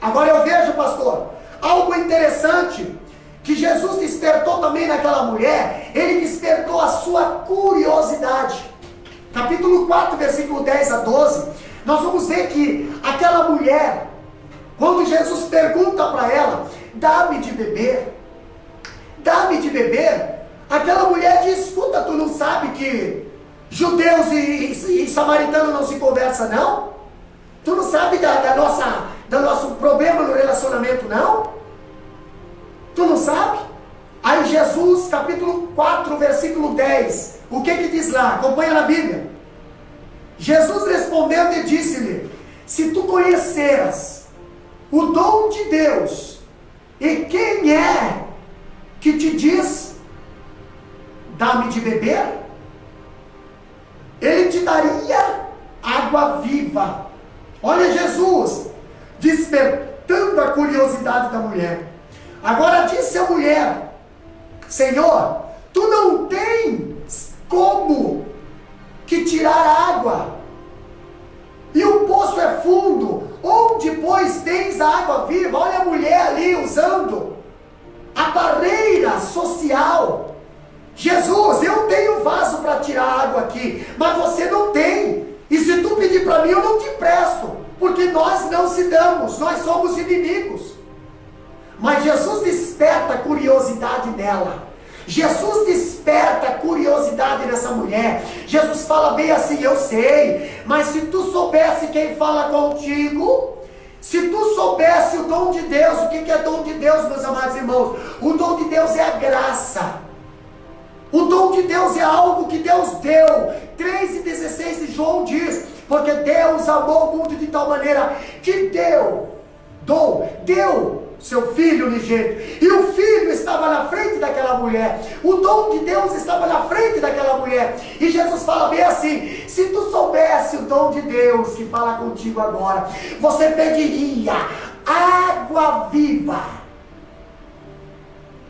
Agora eu vejo, pastor, algo interessante, que Jesus despertou também naquela mulher. Ele despertou a sua curiosidade. Capítulo 4, versículo 10 a 12, nós vamos ver que aquela mulher, quando Jesus pergunta para ela, dá-me de beber, aquela mulher diz, escuta, tu não sabe que judeus e samaritanos não se conversam, não? Tu não sabe do nosso problema no relacionamento, não? Tu não sabe? Aí Jesus, capítulo 4, versículo 10, o que diz lá? Acompanha na Bíblia. Jesus respondendo e disse-lhe, se tu conheceras o dom de Deus, e quem é que te diz, dá-me de beber? Ele te daria água viva. Olha Jesus, despertando a curiosidade da mulher. Agora disse a mulher, Senhor, tu não tens como que tirar água, e o poço é fundo, onde pois tens a água viva? Olha a mulher ali usando a barreira social. Jesus, eu tenho vaso para tirar água aqui, mas você não tem, e se tu pedir para mim eu não te empresto, porque nós não se damos, nós somos inimigos. Mas Jesus desperta a curiosidade nela. Jesus desperta a curiosidade nessa mulher. Jesus fala bem assim, eu sei, mas se tu soubesse quem fala contigo, se tu soubesse o dom de Deus, o que é dom de Deus, meus amados irmãos? O dom de Deus é a graça. O dom de Deus é algo que Deus deu. 3:16 de João diz, porque Deus amou o mundo de tal maneira que deu seu Filho unigênito, e o Filho estava na frente daquela mulher, o dom de Deus estava na frente daquela mulher, e Jesus fala bem assim, se tu soubesse o dom de Deus que fala contigo agora, você pediria água viva.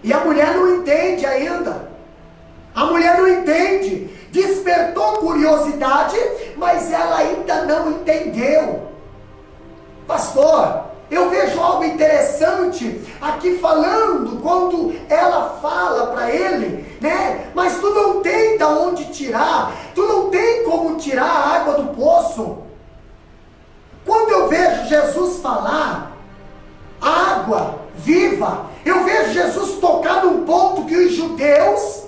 E a mulher não entende ainda, a mulher não entende, despertou curiosidade, mas ela ainda não entendeu. Pastor, eu vejo algo interessante aqui falando, quando ela fala para ele, né? Mas tu não tem de onde tirar, tu não tem como tirar a água do poço. Quando eu vejo Jesus falar água viva, eu vejo Jesus tocar num ponto que os judeus,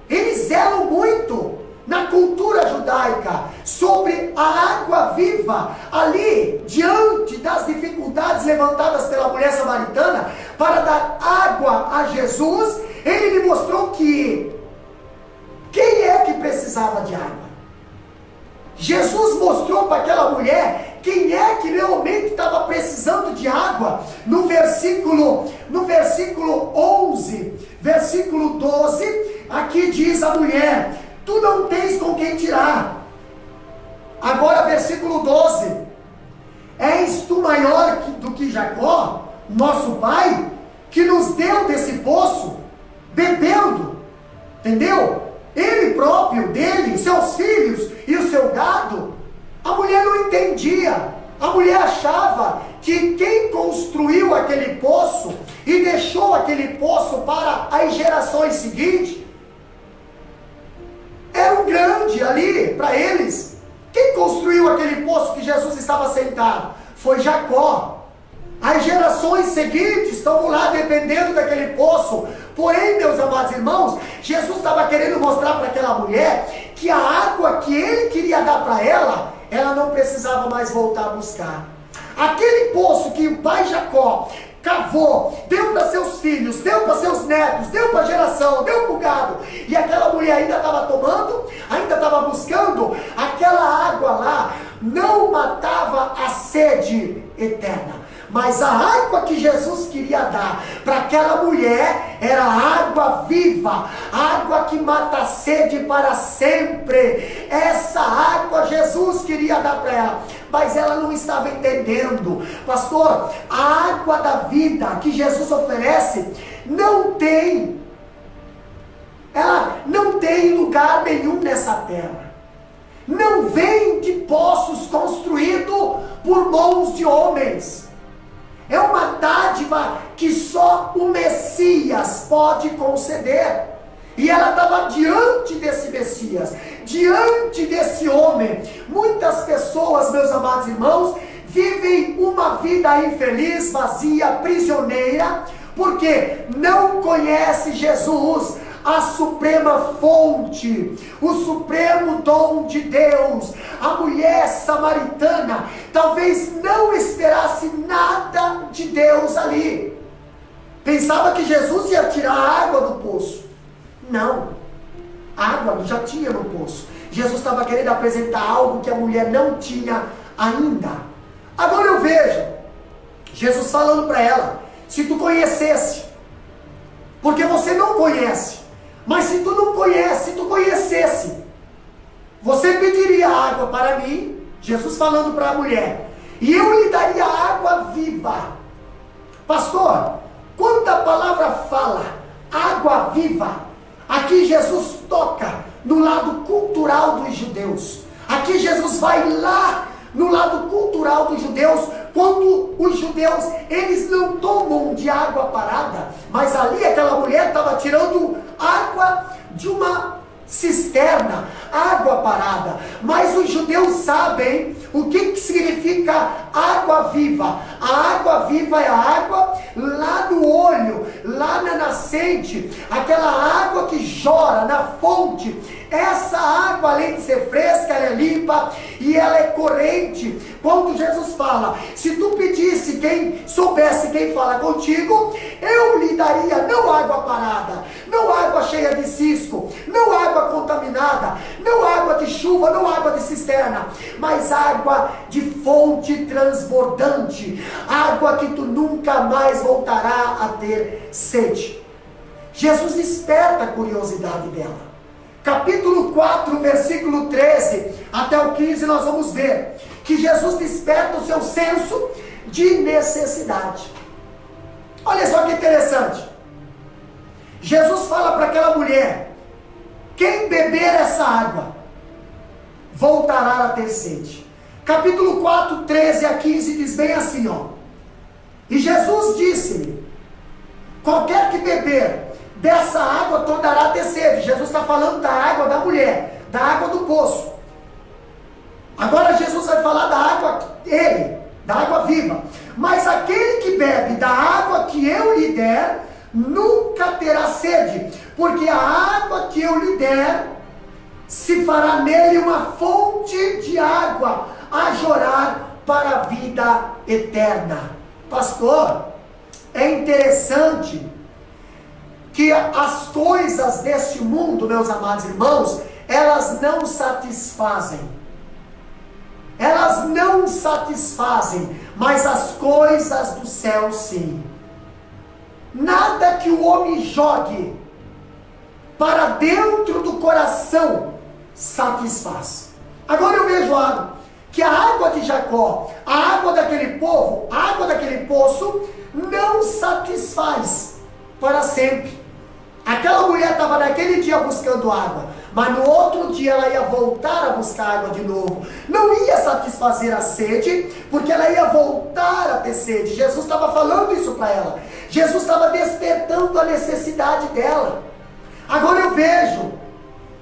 eles zelam muito na cultura judaica, sobre a água viva, ali, diante das dificuldades levantadas pela mulher samaritana, para dar água a Jesus, ele lhe mostrou que, quem é que precisava de água? Jesus mostrou para aquela mulher, quem é que realmente estava precisando de água, no versículo 11, versículo 12, aqui diz a mulher, tu não tens com quem tirar. Agora versículo 12, és tu maior do que Jacó, nosso pai, que nos deu desse poço, bebendo, entendeu? Ele próprio, dele, seus filhos e o seu gado. A mulher não entendia, a mulher achava que quem construiu aquele poço e deixou aquele poço para as gerações seguintes, era tão grande ali para eles. Quem construiu aquele poço que Jesus estava sentado? Foi Jacó. As gerações seguintes estão lá dependendo daquele poço. Porém, meus amados irmãos, Jesus estava querendo mostrar para aquela mulher que a água que ele queria dar para ela, ela não precisava mais voltar a buscar. Aquele poço que o pai Jacó cavou, deu para seus filhos, deu para seus netos, deu para a geração, deu para o gado, e aquela mulher ainda estava tomando, ainda estava buscando, aquela água lá não matava a sede eterna. Mas a água que Jesus queria dar para aquela mulher era água viva, água que mata a sede para sempre. Essa água Jesus queria dar para ela, mas ela não estava entendendo. Pastor, a água da vida que Jesus oferece ela não tem lugar nenhum nessa terra. Não vem de poços construídos por mãos de homens. É uma dádiva que só o Messias pode conceder. E ela estava diante desse Messias, diante desse homem. Muitas pessoas, meus amados irmãos, vivem uma vida infeliz, vazia, prisioneira, porque não conhece Jesus, a suprema fonte, o supremo dom de Deus. A mulher samaritana talvez não esperasse nada de Deus ali. Pensava que Jesus ia tirar a água do poço. Não, a água já tinha no poço. Jesus estava querendo apresentar algo que a mulher não tinha ainda. Agora eu vejo Jesus falando para ela: se tu conhecesse, porque você não conhece, mas se tu não conhece, se tu conhecesse, você pediria água para mim, Jesus falando para a mulher, e eu lhe daria água viva. Pastor, quando a palavra fala água viva, aqui Jesus toca no lado cultural dos judeus. Aqui Jesus vai lá no lado cultural dos judeus, quando os judeus, eles não tomam de água parada, mas ali aquela mulher estava tirando água de uma cisterna, água parada. Mas os judeus sabem o que significa água viva. A água viva é a água lá no olho, lá na nascente, aquela água que jorra na fonte. Essa água, além de ser fresca, ela é limpa e ela é corrente. Quando Jesus fala, se tu pedisse, quem soubesse quem fala contigo, eu lhe daria não água parada, não água cheia de cisco, não água contaminada, não água de chuva, não água de cisterna, mas água de fonte transbordante, água que tu nunca mais voltará a ter sede. Jesus desperta a curiosidade dela. Capítulo 4, versículo 13 até o 15, nós vamos ver que Jesus desperta o seu senso de necessidade. Olha só que interessante. Jesus fala para aquela mulher: quem beber essa água voltará a ter sede. Capítulo 4, 13 a 15 diz bem assim, ó: e Jesus disse-lhe: qualquer que beber dessa água tornará a ter sede. Jesus está falando da água da mulher, da água do poço. Agora Jesus vai falar da água, da água viva. Mas aquele que bebe da água que eu lhe der, nunca terá sede, porque a água que eu lhe der, se fará nele uma fonte de água a jorrar para a vida eterna. Pastor, é interessante que as coisas deste mundo, meus amados irmãos, elas não satisfazem. Elas não satisfazem, mas as coisas do céu sim. Nada que o homem jogue para dentro do coração satisfaz. Agora eu vejo algo, que a água de Jacó, a água daquele povo, a água daquele poço, não satisfaz para sempre. Aquela mulher estava naquele dia buscando água, mas no outro dia ela ia voltar a buscar água de novo. Não ia satisfazer a sede, porque ela ia voltar a ter sede. Jesus estava falando isso para ela. Jesus estava despertando a necessidade dela. Agora eu vejo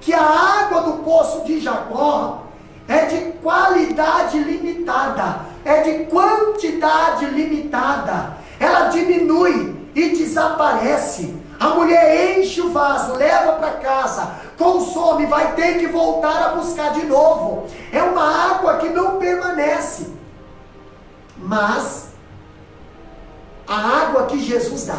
que a água do poço de Jacó é de qualidade limitada, é de quantidade limitada. Ela diminui e desaparece. A mulher enche o vaso, leva para casa, consome, vai ter que voltar a buscar de novo. É uma água que não permanece. Mas a água que Jesus dá,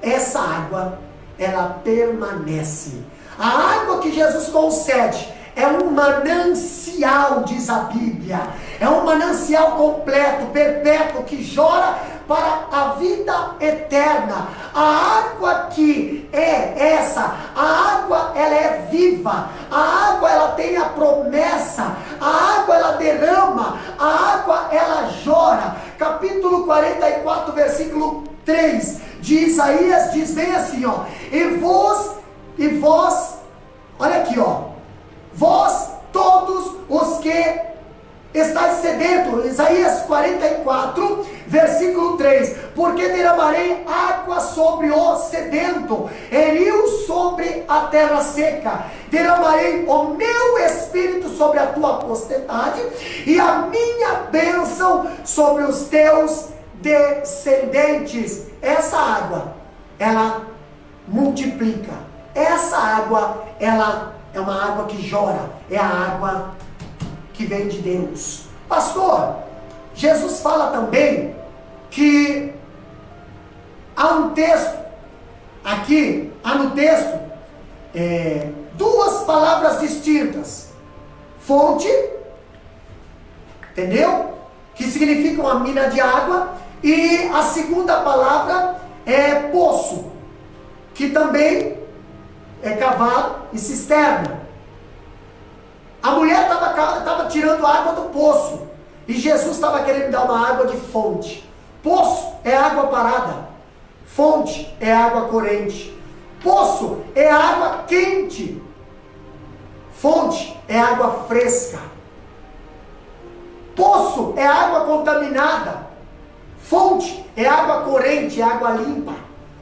essa água, ela permanece. A água que Jesus concede é um manancial, diz a Bíblia. É um manancial completo, perpétuo, que jorra para a vida eterna. A água que é essa, a água ela é viva, a água ela tem a promessa, a água ela derrama, a água ela jorra. Capítulo 44, versículo 3 de Isaías diz bem assim, ó: e vós, olha aqui, ó, vós todos os que estáis sedentos, Isaías 44, versículo 3, porque derramarei água sobre o sedento, e rios sobre a terra seca, derramarei o meu espírito sobre a tua posteridade, e a minha bênção sobre os teus descendentes. Essa água, ela multiplica, essa água, ela é uma água que jorra, é a água que vem de Deus. Pastor, Jesus fala também que há um texto, aqui, há no texto, duas palavras distintas: fonte, entendeu? Que significa uma mina de água, e a segunda palavra é poço, que também é cavalo e cisterna. A mulher estava tirando água do poço, e Jesus estava querendo dar uma água de fonte. Poço é água parada, fonte é água corrente. Poço é água quente, fonte é água fresca. Poço é água contaminada, fonte é água corrente, é água limpa.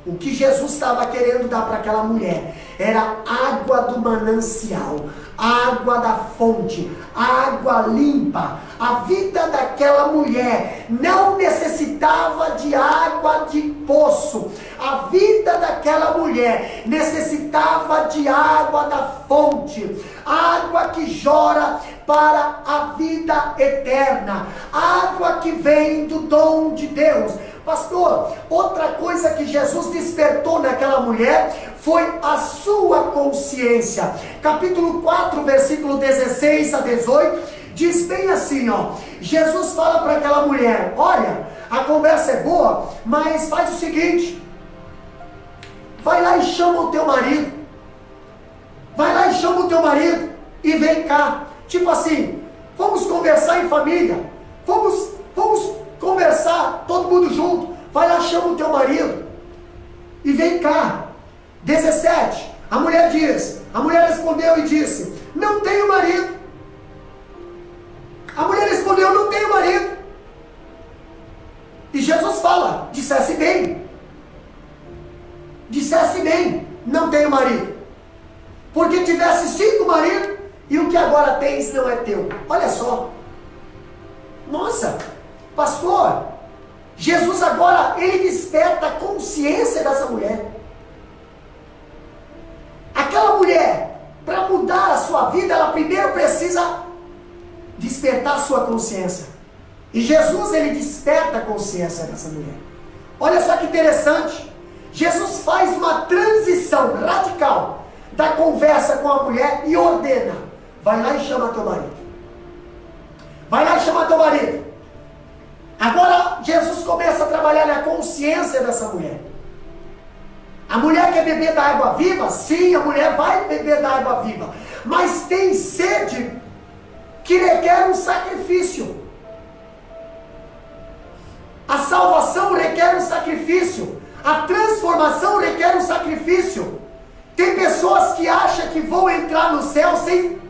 O que Jesus estava querendo dar para aquela mulher era água do manancial, água da fonte, água limpa. A vida daquela mulher não necessitava de água de poço. A vida daquela mulher necessitava de água da fonte, água que jorra para a vida eterna, água que vem do dom de Deus. Pastor, outra coisa que Jesus despertou naquela mulher foi a sua consciência. Capítulo 4, versículo 16 a 18, diz bem assim, ó: Jesus fala para aquela mulher: olha, a conversa é boa, mas faz o seguinte, vai lá e chama o teu marido, vai lá e chama o teu marido e vem cá. Tipo assim, vamos conversar em família, vamos conversar todo mundo junto. Vai lá, chama o teu marido e vem cá. 17, a mulher respondeu e disse: não tenho marido. A mulher respondeu: não tenho marido. E Jesus fala: dissesse bem, não tenho marido, porque tivesse 5 maridos, e o que agora tens não é teu. Olha só. Nossa, pastor, Jesus agora, ele desperta a consciência dessa mulher. Aquela mulher, para mudar a sua vida, ela primeiro precisa despertar a sua consciência. E Jesus, ele desperta a consciência dessa mulher. Olha só que interessante. Jesus faz uma transição radical da conversa com a mulher e ordena: vai lá e chama teu marido. Vai lá e chama teu marido. Agora Jesus começa a trabalhar na consciência dessa mulher. A mulher quer beber da água viva? Sim, a mulher vai beber da água viva, mas tem sede que requer um sacrifício. A salvação requer um sacrifício, a transformação requer um sacrifício. Tem pessoas que acham que vão entrar no céu sem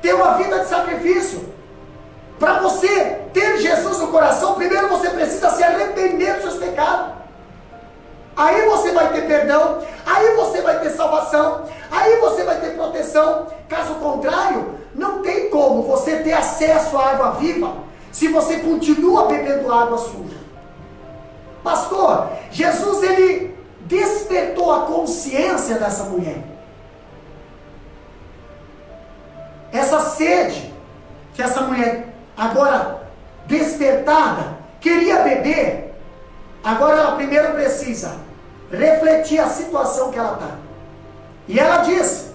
ter uma vida de sacrifício. Para você ter Jesus no coração, primeiro você precisa se arrepender dos seus pecados. Aí você vai ter perdão, Aí você vai ter salvação, aí você vai ter proteção. Caso contrário, não tem como você ter acesso à água viva se você continua bebendo água suja. Pastor, Jesus ele despertou a consciência dessa mulher. Essa sede que essa mulher agora despertada queria beber, agora ela primeiro precisa refletir a situação que ela está. E ela diz: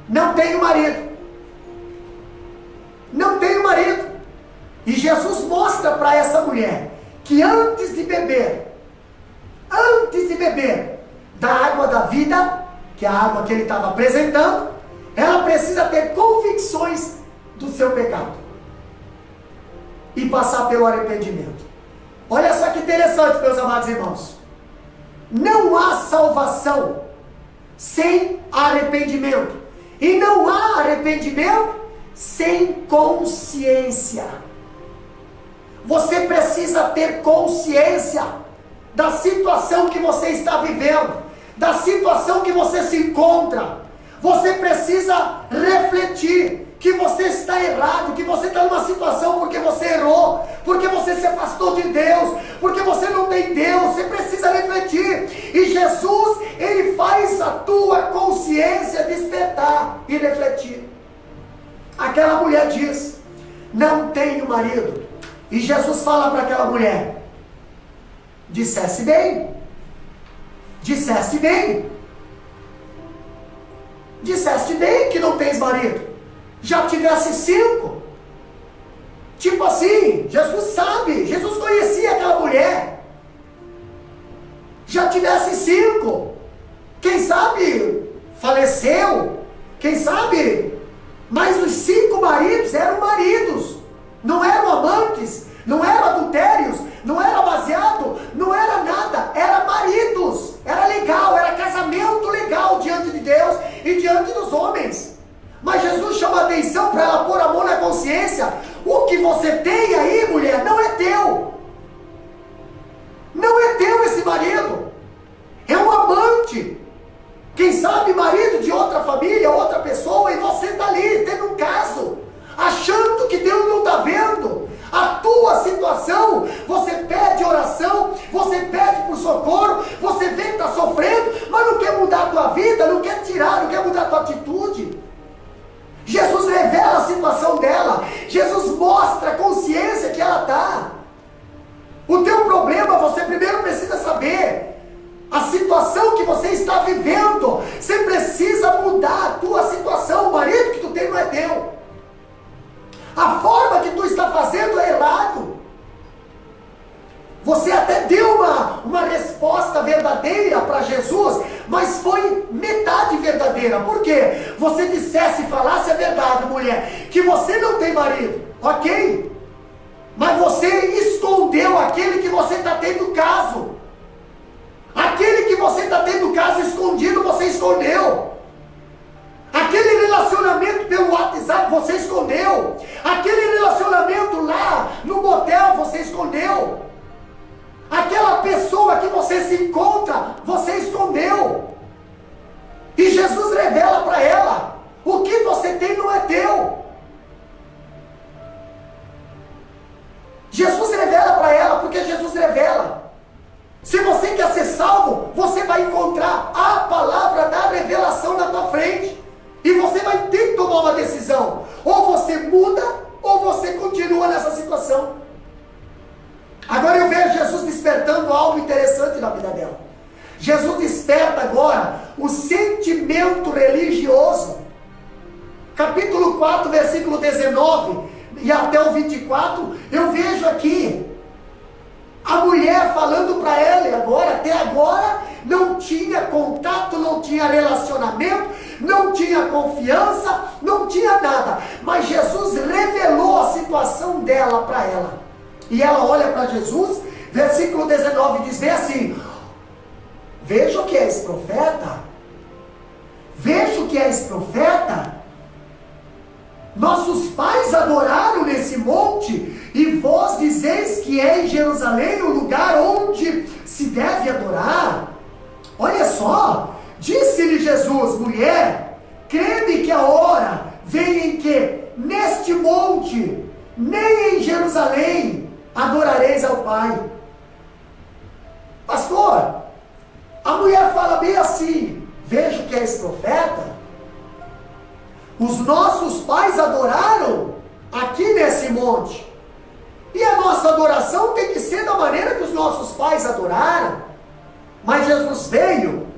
não tenho marido. Não tenho marido. E Jesus mostra para essa mulher que antes de beber da água da vida, que é a água que ele estava apresentando, ela precisa ter convicções do seu pecado e passar pelo arrependimento. Olha só que interessante, meus amados irmãos. Não há salvação sem arrependimento. E não há arrependimento sem consciência. Você precisa ter consciência da situação que você está vivendo, da situação que você se encontra. Você precisa refletir que você está errado, que você está numa situação porque você errou, porque você se afastou de Deus, porque você não tem Deus. Você precisa refletir. E Jesus, ele faz a tua consciência despertar e refletir. Aquela mulher diz: não tenho marido. E Jesus fala para aquela mulher: disseste bem, disseste bem, disseste bem que não tens marido. Já tivesse 5. Tipo assim, Jesus sabe, Jesus conhecia aquela mulher. Já tivesse 5. Quem sabe faleceu, quem sabe, mas os 5 maridos eram maridos, não eram amantes, não eram adultérios, não era baseado, não era nada, era maridos, era legal, era casamento legal diante de Deus e diante dos homens. Mas Jesus chama a atenção para ela pôr a mão na consciência: o que você tem aí, mulher, não é teu. Não é teu esse marido. É um amante. Quem sabe marido de outra família, outra pessoa, e você está ali, tendo um caso, achando que Deus não está vendo a tua situação. Você pede oração, você pede por socorro, você vê que está sofrendo, mas não quer mudar a tua vida, não quer tirar, não quer mudar a tua atitude. Jesus revela a situação dela, Jesus mostra a consciência que ela está. O teu problema, você primeiro precisa saber a situação que você está vivendo. Você precisa mudar a tua situação. O marido que tu tem não é teu. A forma que tu está fazendo é errado. Você até deu uma resposta verdadeira para Jesus, mas foi metade verdadeira. Por quê? Você dissesse e falasse a verdade, mulher, que você não tem marido, ok? Mas você escondeu aquele que você está tendo caso. Aquele que você está tendo caso escondido, você escondeu. Aquele relacionamento pelo WhatsApp, você escondeu. Aquele relacionamento lá no motel, você escondeu. Aquela pessoa que você se encontra, você escondeu. E Jesus revela para ela: o que você tem não é teu. Jesus revela para ela, porque Jesus revela. Se você quer ser salvo, você vai encontrar a palavra da revelação na tua frente. E você vai ter que tomar uma decisão. Ou você muda, ou você continua nessa situação. Agora eu vejo Jesus despertando algo interessante na vida dela. Jesus desperta agora o sentimento religioso. Capítulo 4, versículo 19 e até o 24, eu vejo aqui a mulher falando para ele agora, até agora não tinha contato, não tinha relacionamento, não tinha confiança, não tinha nada. Mas Jesus revelou a situação dela para ela. E ela olha para Jesus, versículo 19 diz bem assim: vejo que és profeta, vejo que és profeta. Nossos pais adoraram nesse monte, e vós dizeis que é em Jerusalém o lugar onde se deve adorar. Olha só, Disse-lhe Jesus: mulher, crê-me que a hora vem em que, neste monte, nem em Jerusalém, adorareis ao Pai. Pastor, a mulher fala bem assim: vejo que és profeta. Os nossos pais adoraram aqui nesse monte. E a nossa adoração tem que ser da maneira que os nossos pais adoraram. Mas Jesus veio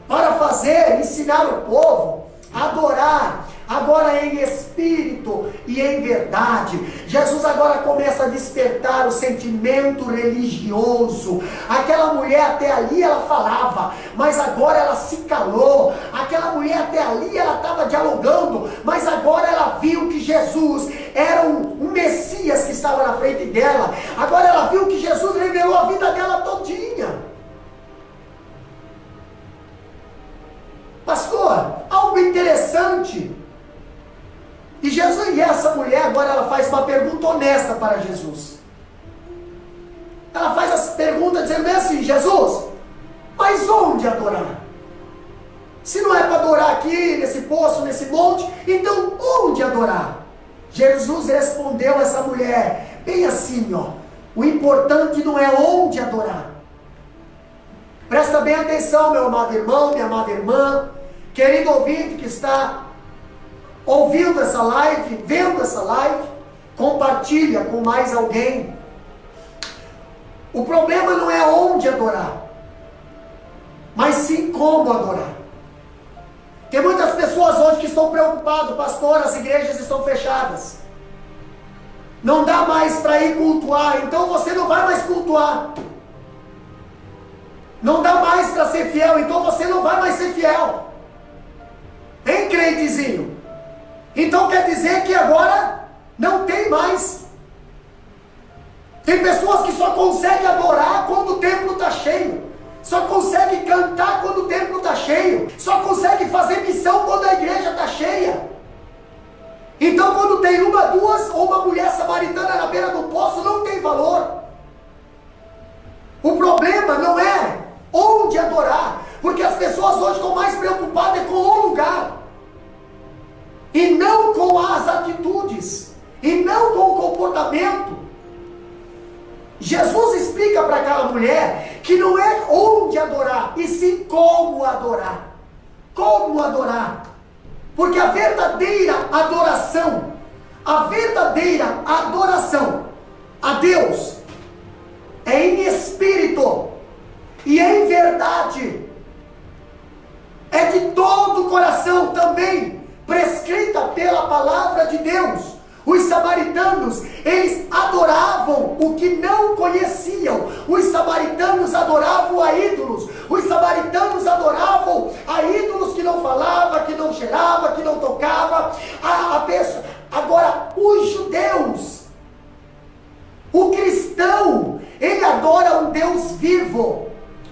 para ensinar o povo a adorar, agora em espírito e em verdade. Jesus agora começa a despertar o sentimento religioso. Aquela mulher até ali ela falava, mas agora ela se calou. Aquela mulher até ali ela estava dialogando, mas agora ela viu que Jesus era um Messias que estava na frente dela. Agora ela viu que Jesus revelou a vida dela todinha. Pastor, algo interessante. E essa mulher agora ela faz uma pergunta honesta para Jesus. Ela faz essa pergunta dizendo assim: Jesus, mas onde adorar? Se não é para adorar aqui, nesse poço, nesse monte, então onde adorar? Jesus respondeu a essa mulher, bem assim, ó: o importante não é onde adorar. Presta bem atenção, meu amado irmão, minha amada irmã, querido ouvinte que está ouvindo essa live, vendo essa live, compartilha com mais alguém. O problema não é onde adorar, mas sim como adorar. Tem muitas pessoas hoje que estão preocupadas: pastor, as igrejas estão fechadas, não dá mais para ir cultuar, então você não vai mais cultuar. Não dá mais para ser fiel, então você não vai mais ser fiel. Hein, crentezinho? Então quer dizer que agora não tem mais. Tem pessoas que só conseguem adorar quando o templo está cheio. Só conseguem cantar quando o templo está cheio. Só conseguem fazer missão quando a igreja está cheia. Então quando tem uma, duas ou uma mulher samaritana na beira do poço, não tem valor. O problema não é onde adorar, porque as pessoas hoje estão mais preocupadas com o lugar, e não com as atitudes, e não com o comportamento. Jesus explica para aquela mulher que não é onde adorar, e sim como adorar. Como adorar? Porque a verdadeira adoração a Deus é em espírito e em verdade, é de todo o coração também, prescrita pela palavra de Deus. Os samaritanos, eles adoravam o que não conheciam. Os samaritanos adoravam a ídolos. Os samaritanos adoravam a ídolos que não falava, que não cheirava, que não tocava a pessoa. Agora, os judeus, o cristão, ele adora um Deus vivo.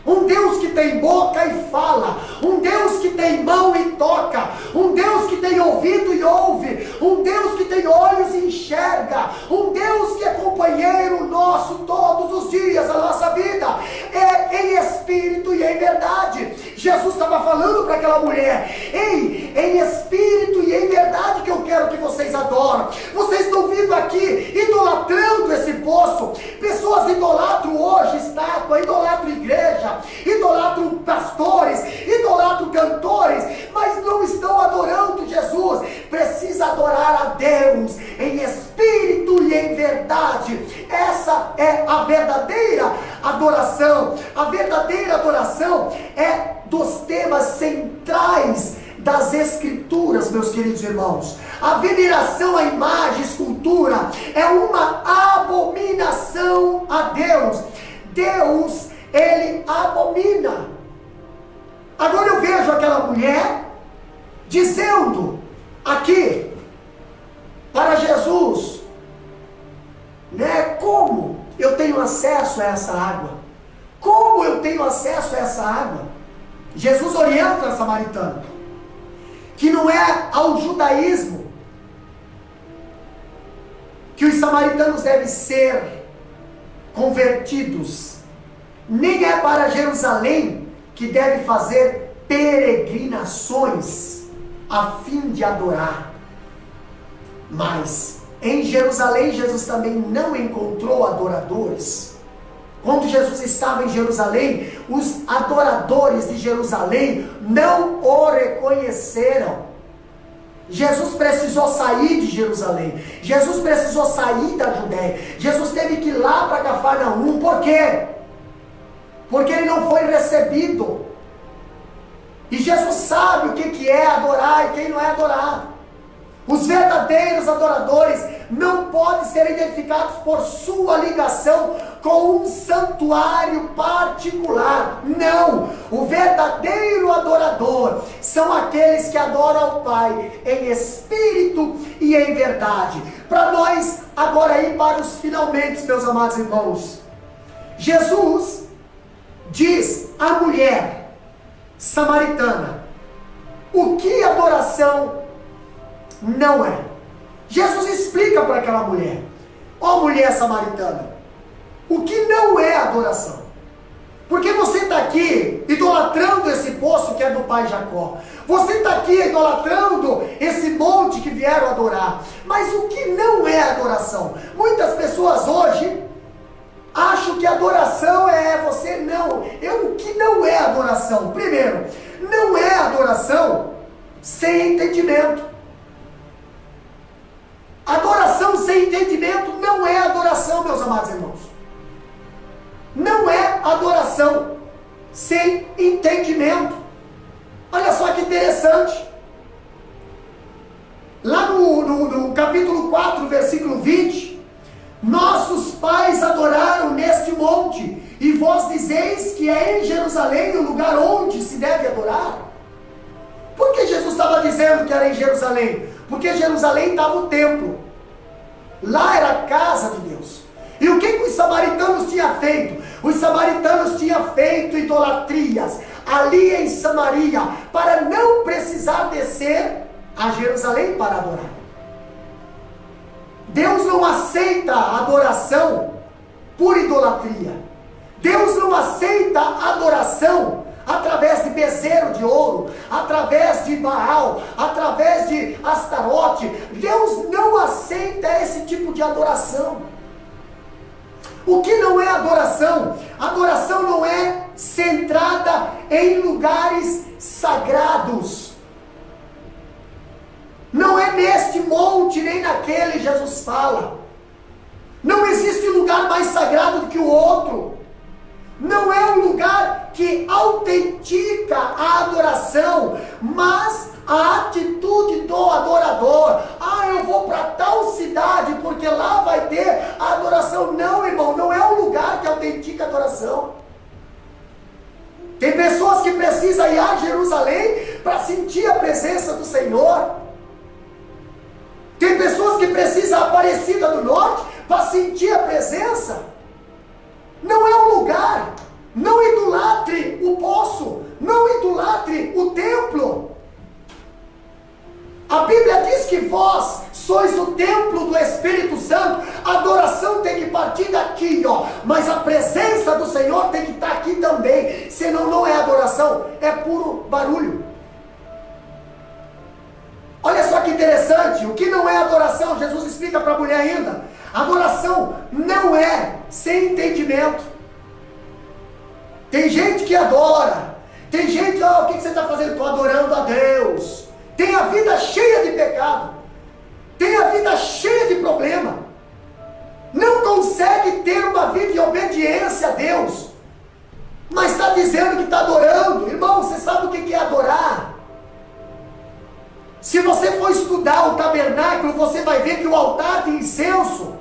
Um Deus que tem boca e fala, um Deus que tem mão e toca, um Deus que tem ouvido e ouve, um Deus que tem olhos e enxerga, um Deus que é companheiro nosso todos os dias da nossa vida, é em espírito e em verdade. Jesus estava falando para aquela mulher: ei, em espírito e em verdade que eu quero que vocês adorem. Vocês estão vindo aqui idolatrando esse poço. Pessoas idolatram hoje estátua, idolatram igreja, idolatram pastores, idolatram cantores, mas não estão adorando Jesus. Precisa adorar a Deus em espírito e em verdade. Essa é a verdadeira adoração. A verdadeira adoração é dos temas centrais das Escrituras, meus queridos irmãos. A veneração à imagem, escultura, é uma abominação a Deus. Deus, ele abomina. Agora eu vejo aquela mulher dizendo aqui para Jesus, né, como eu tenho acesso a essa água? Como eu tenho acesso a essa água? Jesus orienta a samaritana que não é ao judaísmo que os samaritanos devem ser convertidos, nem é para Jerusalém que deve fazer peregrinações a fim de adorar. Mas em Jerusalém, Jesus também não encontrou adoradores. Quando Jesus estava em Jerusalém, os adoradores de Jerusalém não o reconheceram. Jesus precisou sair de Jerusalém. Jesus precisou sair da Judéia. Jesus teve que ir lá para Cafarnaum. Por quê? Porque ele não foi recebido. E Jesus sabe o que é adorar e quem não é adorar. Os verdadeiros adoradores não podem ser identificados por sua ligação com um santuário particular. Não! O verdadeiro adorador são aqueles que adoram ao Pai em espírito e em verdade. Para nós, agora ir para os finalmente, meus amados irmãos. Jesus diz à mulher samaritana o que adoração não é. Jesus explica para aquela mulher: ó mulher samaritana, o que não é adoração. Porque você está aqui idolatrando esse poço que é do pai Jacó. Você está aqui idolatrando esse monte que vieram adorar. Mas o que não é adoração? Muitas pessoas hoje acham que adoração é você não. O que não é adoração? Primeiro, não é adoração sem entendimento. Adoração sem entendimento não é adoração, meus amados irmãos. Não é adoração sem entendimento. Olha só que interessante. Lá no capítulo 4, versículo 20. Nossos pais adoraram neste monte, e vós dizeis que é em Jerusalém o lugar onde se deve adorar. Por que Jesus estava dizendo que era em Jerusalém? Porque Jerusalém estava o templo. Lá era a casa de Deus. E o que os samaritanos tinham feito? Os samaritanos tinham feito idolatrias ali em Samaria, para não precisar descer a Jerusalém para adorar. Deus não aceita adoração por idolatria. Deus não aceita adoração através de bezerro de ouro, através de Baal, através de Astarote. Deus não aceita esse tipo de adoração. O que não é adoração? Adoração não é centrada em lugares sagrados. Não é neste monte nem naquele, Jesus fala. Não existe lugar mais sagrado do que o outro. Não é um lugar que autentica a adoração, mas a atitude do adorador. Eu vou para tal cidade porque lá vai ter a adoração. Não, irmão, não é um lugar que autentica a adoração. Tem pessoas que precisam ir a Jerusalém para sentir a presença do Senhor. Tem pessoas que precisam a Aparecida do Norte para sentir a presença. Não é um lugar. Não idolatre o poço. Não idolatre o templo. A Bíblia diz que vós sois o templo do Espírito Santo. A adoração tem que partir daqui, mas a presença do Senhor tem que estar aqui também. Senão não é adoração, é puro barulho. Olha só que interessante. O que não é adoração? Jesus explica para a mulher ainda. Adoração não é sem entendimento. Tem gente que adora. Tem gente, o que você está fazendo? Estou adorando a Deus. Tem a vida cheia de pecado. Tem a vida cheia de problema. Não consegue ter uma vida de obediência a Deus. Mas está dizendo que está adorando. Irmão, você sabe o que é adorar? Se você for estudar o tabernáculo, você vai ver que o altar de incenso,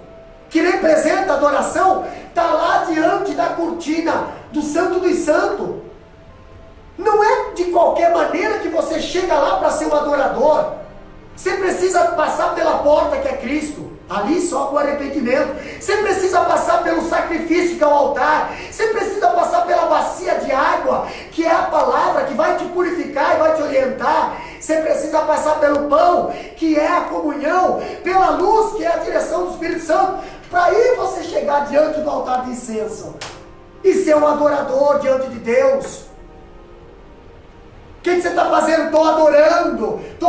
que representa a adoração, está lá diante da cortina do Santo dos Santos. Não é de qualquer maneira que você chega lá para ser um adorador. Você precisa passar pela porta que é Cristo. Ali só com arrependimento. Você precisa passar pelo sacrifício que é o altar. Você precisa passar pela bacia de água, que é a palavra que vai te purificar e vai te orientar. Você precisa passar pelo pão, que é a comunhão, pela luz, que é a direção do Espírito Santo, para aí você chegar diante do altar de incenso e ser um adorador diante de Deus. O que você está fazendo? Estou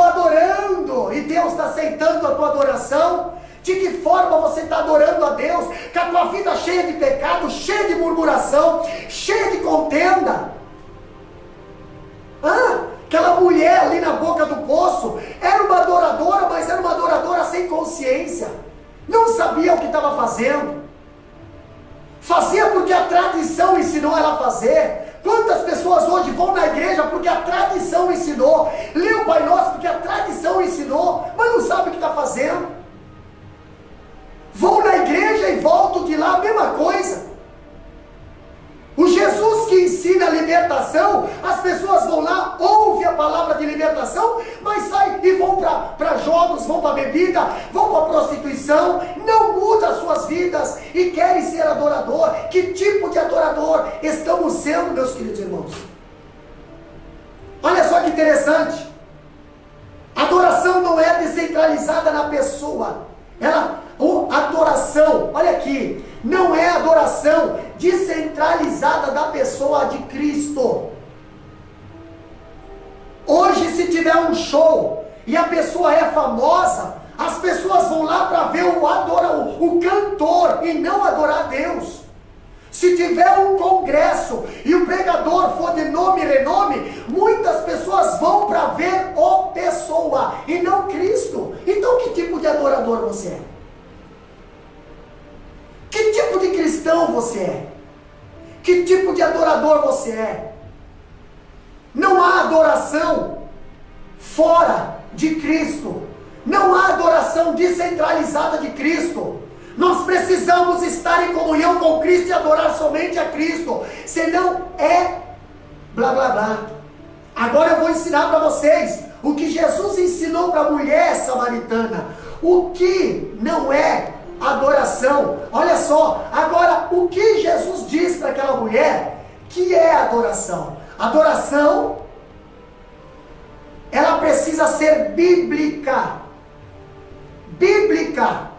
adorando, e Deus está aceitando a tua adoração? De que forma você está adorando a Deus? Com a tua vida cheia de pecado, cheia de murmuração, cheia de contenda. Aquela mulher ali na boca do poço, era uma adoradora, mas era uma adoradora sem consciência. Não sabia o que estava fazendo. Fazia porque a tradição ensinou ela a fazer. Quantas pessoas hoje vão na igreja porque a tradição ensinou? Lê o Pai Nosso porque a tradição ensinou, mas não sabe o que está fazendo. Vão na igreja e voltam de lá, a mesma coisa. O Jesus que ensina a libertação, as pessoas vão lá, ouvem a palavra de libertação, mas saem e vão para jogos, vão para bebida, vão para prostituição, não mudam as suas vidas e querem ser adorador. Que tipo de adorador estamos sendo, meus queridos irmãos? Olha só que interessante. Adoração não é descentralizada na pessoa. Adoração, olha aqui, não é adoração descentralizada da pessoa de Cristo. Hoje, se tiver um show e a pessoa é famosa, as pessoas vão lá para ver o cantor e não adorar a Deus. Se tiver um congresso e o pregador for de nome e renome, muitas pessoas vão para ver a pessoa e não Cristo. Então, que tipo de adorador você é? Que tipo de cristão você é? Que tipo de adorador você é? Não há adoração fora de Cristo. Não há adoração descentralizada de Cristo. Nós precisamos estar em comunhão com Cristo e adorar somente a Cristo. Senão é blá blá blá. Agora eu vou ensinar para vocês o que Jesus ensinou para a mulher samaritana. O que não é adoração. Olha só, agora o que Jesus diz para aquela mulher que é adoração? Adoração, ela precisa ser bíblica. Bíblica.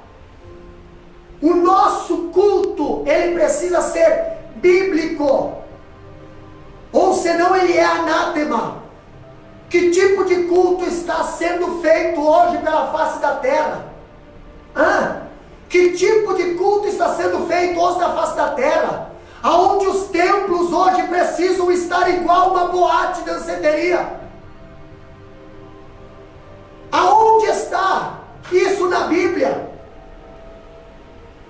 O nosso culto, ele precisa ser bíblico. Ou senão ele é anátema. Que tipo de culto está sendo feito hoje pela face da terra? Que tipo de culto está sendo feito hoje na face da terra? Aonde os templos hoje precisam estar igual uma boate de danceteria. Aonde está isso na Bíblia?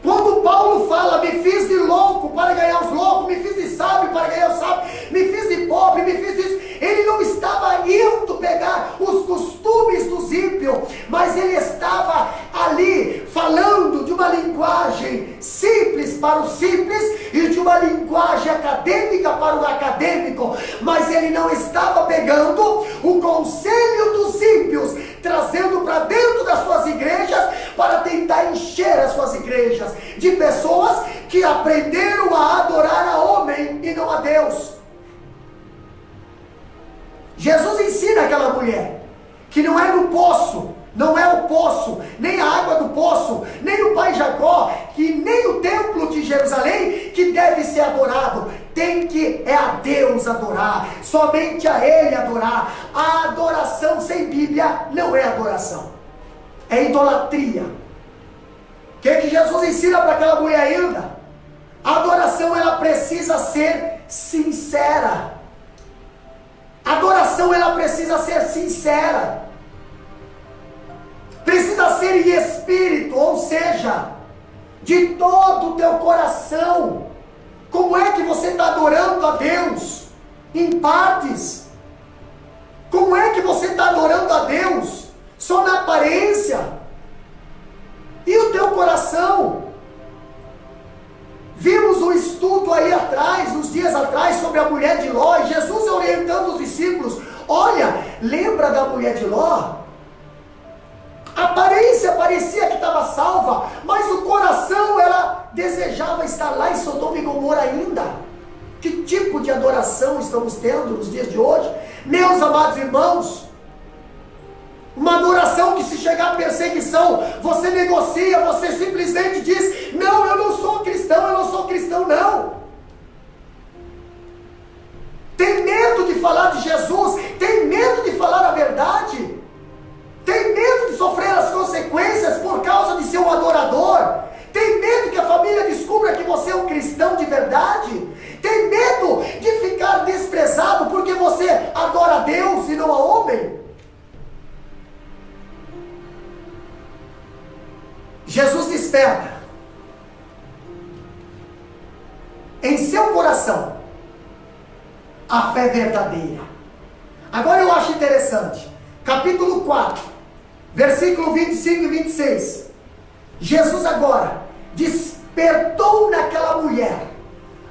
Quando Paulo fala, me fiz de louco para ganhar os loucos, me fiz de sábio para ganhar os sábios, me fiz de pobre, me fiz disso, ele não estava indo pegar os costumes dos ímpios, mas ele estava ali falando de uma linguagem simples para o simples e de uma linguagem acadêmica para o acadêmico, mas ele não estava pegando o conselho dos ímpios, trazendo para dentro das suas igrejas para tentar encher as suas igrejas de pessoas que aprenderam a adorar a homem e não a Deus. Jesus ensina aquela mulher que não é no poço, não é o poço, nem a água do poço, nem o pai Jacó, que nem o templo de Jerusalém que deve ser adorado. Tem que a Deus adorar, somente a Ele adorar. A adoração sem Bíblia não é adoração, é idolatria. O que Jesus ensina para aquela mulher ainda? A adoração, ela precisa ser sincera. A adoração, ela precisa ser sincera. Precisa ser em espírito, ou seja, de todo o teu coração. Como é que você está adorando a Deus? Em partes. Como é que você está adorando a Deus? Só na aparência. E o teu coração? Vimos um estudo aí atrás, uns dias atrás, sobre a mulher de Ló, e Jesus orientando os discípulos. Olha, lembra da mulher de Ló? A aparência parecia que estava salva, mas o coração, ela desejava estar lá em Sodoma e Gomorra ainda. Que tipo de adoração estamos tendo nos dias de hoje? Meus amados irmãos, uma adoração que, se chegar a perseguição, você negocia, você simplesmente diz, não, eu não sou cristão, não. Tem medo de falar de Jesus, tem Jesus desperta em seu coração a fé verdadeira. Agora eu acho interessante, capítulo 4, versículo 25 e 26. Jesus agora despertou naquela mulher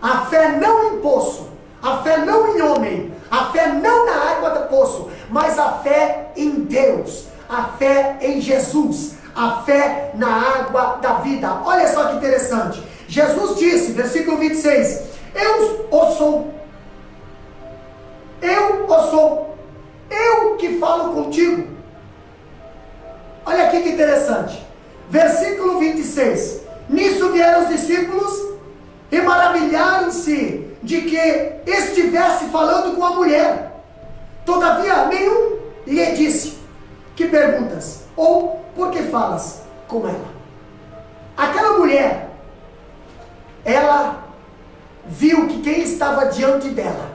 a fé não em poço, a fé não em homem, a fé não na água do poço, mas a fé em Deus, a fé em Jesus, a fé na água da vida. Olha só que interessante. Jesus disse, versículo 26, eu o sou, eu que falo contigo. Olha aqui que interessante, versículo 26, nisso vieram os discípulos e maravilharam-se de que estivesse falando com a mulher. Todavia nenhum lhe disse, que perguntas? Ou por que falas com ela? Aquela mulher, ela viu que quem estava diante dela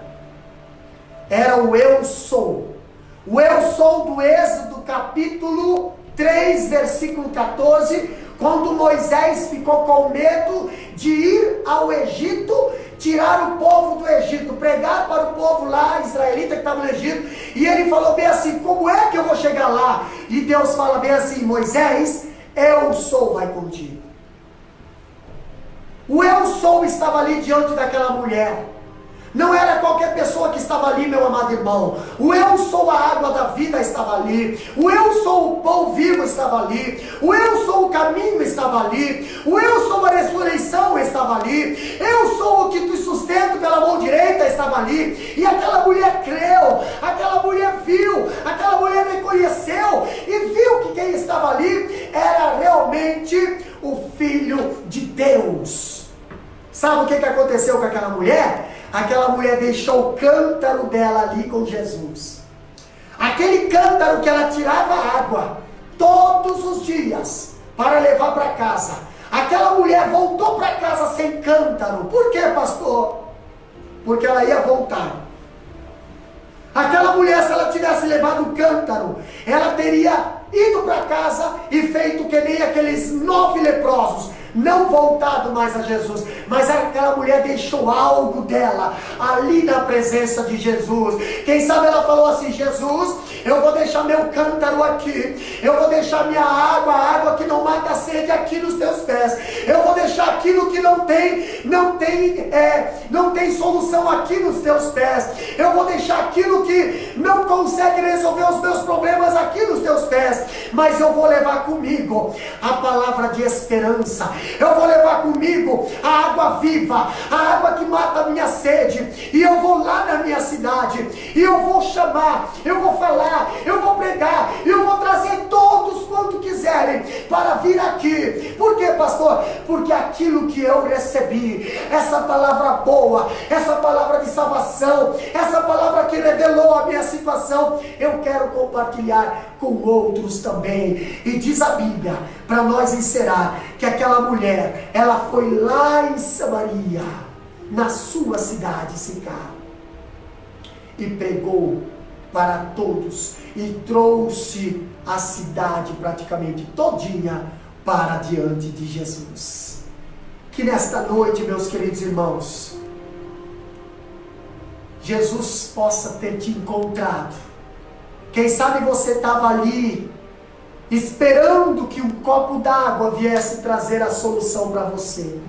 era o eu sou. O eu sou do Êxodo capítulo 3, versículo 14, quando Moisés ficou com medo de ir ao Egito, tirar o povo do Egito, pregar para o povo lá, israelita que estava no Egito, e ele falou bem assim, como é que eu vou chegar lá? E Deus fala bem assim, Moisés, eu sou vai contigo. O eu sou estava ali diante daquela mulher. Não era qualquer pessoa que estava ali, meu amado irmão. O eu sou a água da vida estava ali. O eu sou o pão vivo estava ali. O eu sou o caminho estava ali. O eu sou a ressurreição estava ali. Eu sou o que te sustento pela mão direita estava ali. E aquela mulher creu, aquela mulher viu, aquela mulher reconheceu e viu que quem estava ali era realmente o Filho de Deus. Sabe o que aconteceu com aquela mulher? Aquela mulher deixou o cântaro dela ali com Jesus. Aquele cântaro que ela tirava água todos os dias para levar para casa. Aquela mulher voltou para casa sem cântaro. Por quê, pastor? Porque ela ia voltar. Aquela mulher, se ela tivesse levado o cântaro, ela teria ido para casa e feito que nem aqueles 9 leprosos, não voltado mais a Jesus, mas aquela mulher deixou algo dela ali na presença de Jesus. Quem sabe ela falou assim, Jesus, eu vou deixar meu cântaro aqui, eu vou deixar minha água, a água que não mata a sede aqui nos teus pés, eu vou deixar aquilo que não tem solução aqui nos teus pés, eu vou deixar aquilo que não consegue resolver os meus problemas aqui nos teus pés, mas eu vou levar comigo a palavra de esperança, eu vou levar comigo a água viva, a água que mata a minha sede, e eu vou lá na minha cidade, e eu vou chamar, eu vou falar, eu vou pregar, eu vou trazer todos quanto quiserem para vir aqui. Por quê, pastor? Porque aquilo que eu recebi, essa palavra boa, essa palavra de salvação, essa palavra que revelou a minha situação, eu quero compartilhar com outros também. E diz a Bíblia, para nós encerrar, que aquela mulher, ela foi lá em Samaria, na sua cidade, Sicar, e pregou para todos, e trouxe a cidade praticamente todinha para diante de Jesus. Que nesta noite, meus queridos irmãos, Jesus possa ter te encontrado. Quem sabe você estava ali esperando que um copo d'água viesse trazer a solução para você.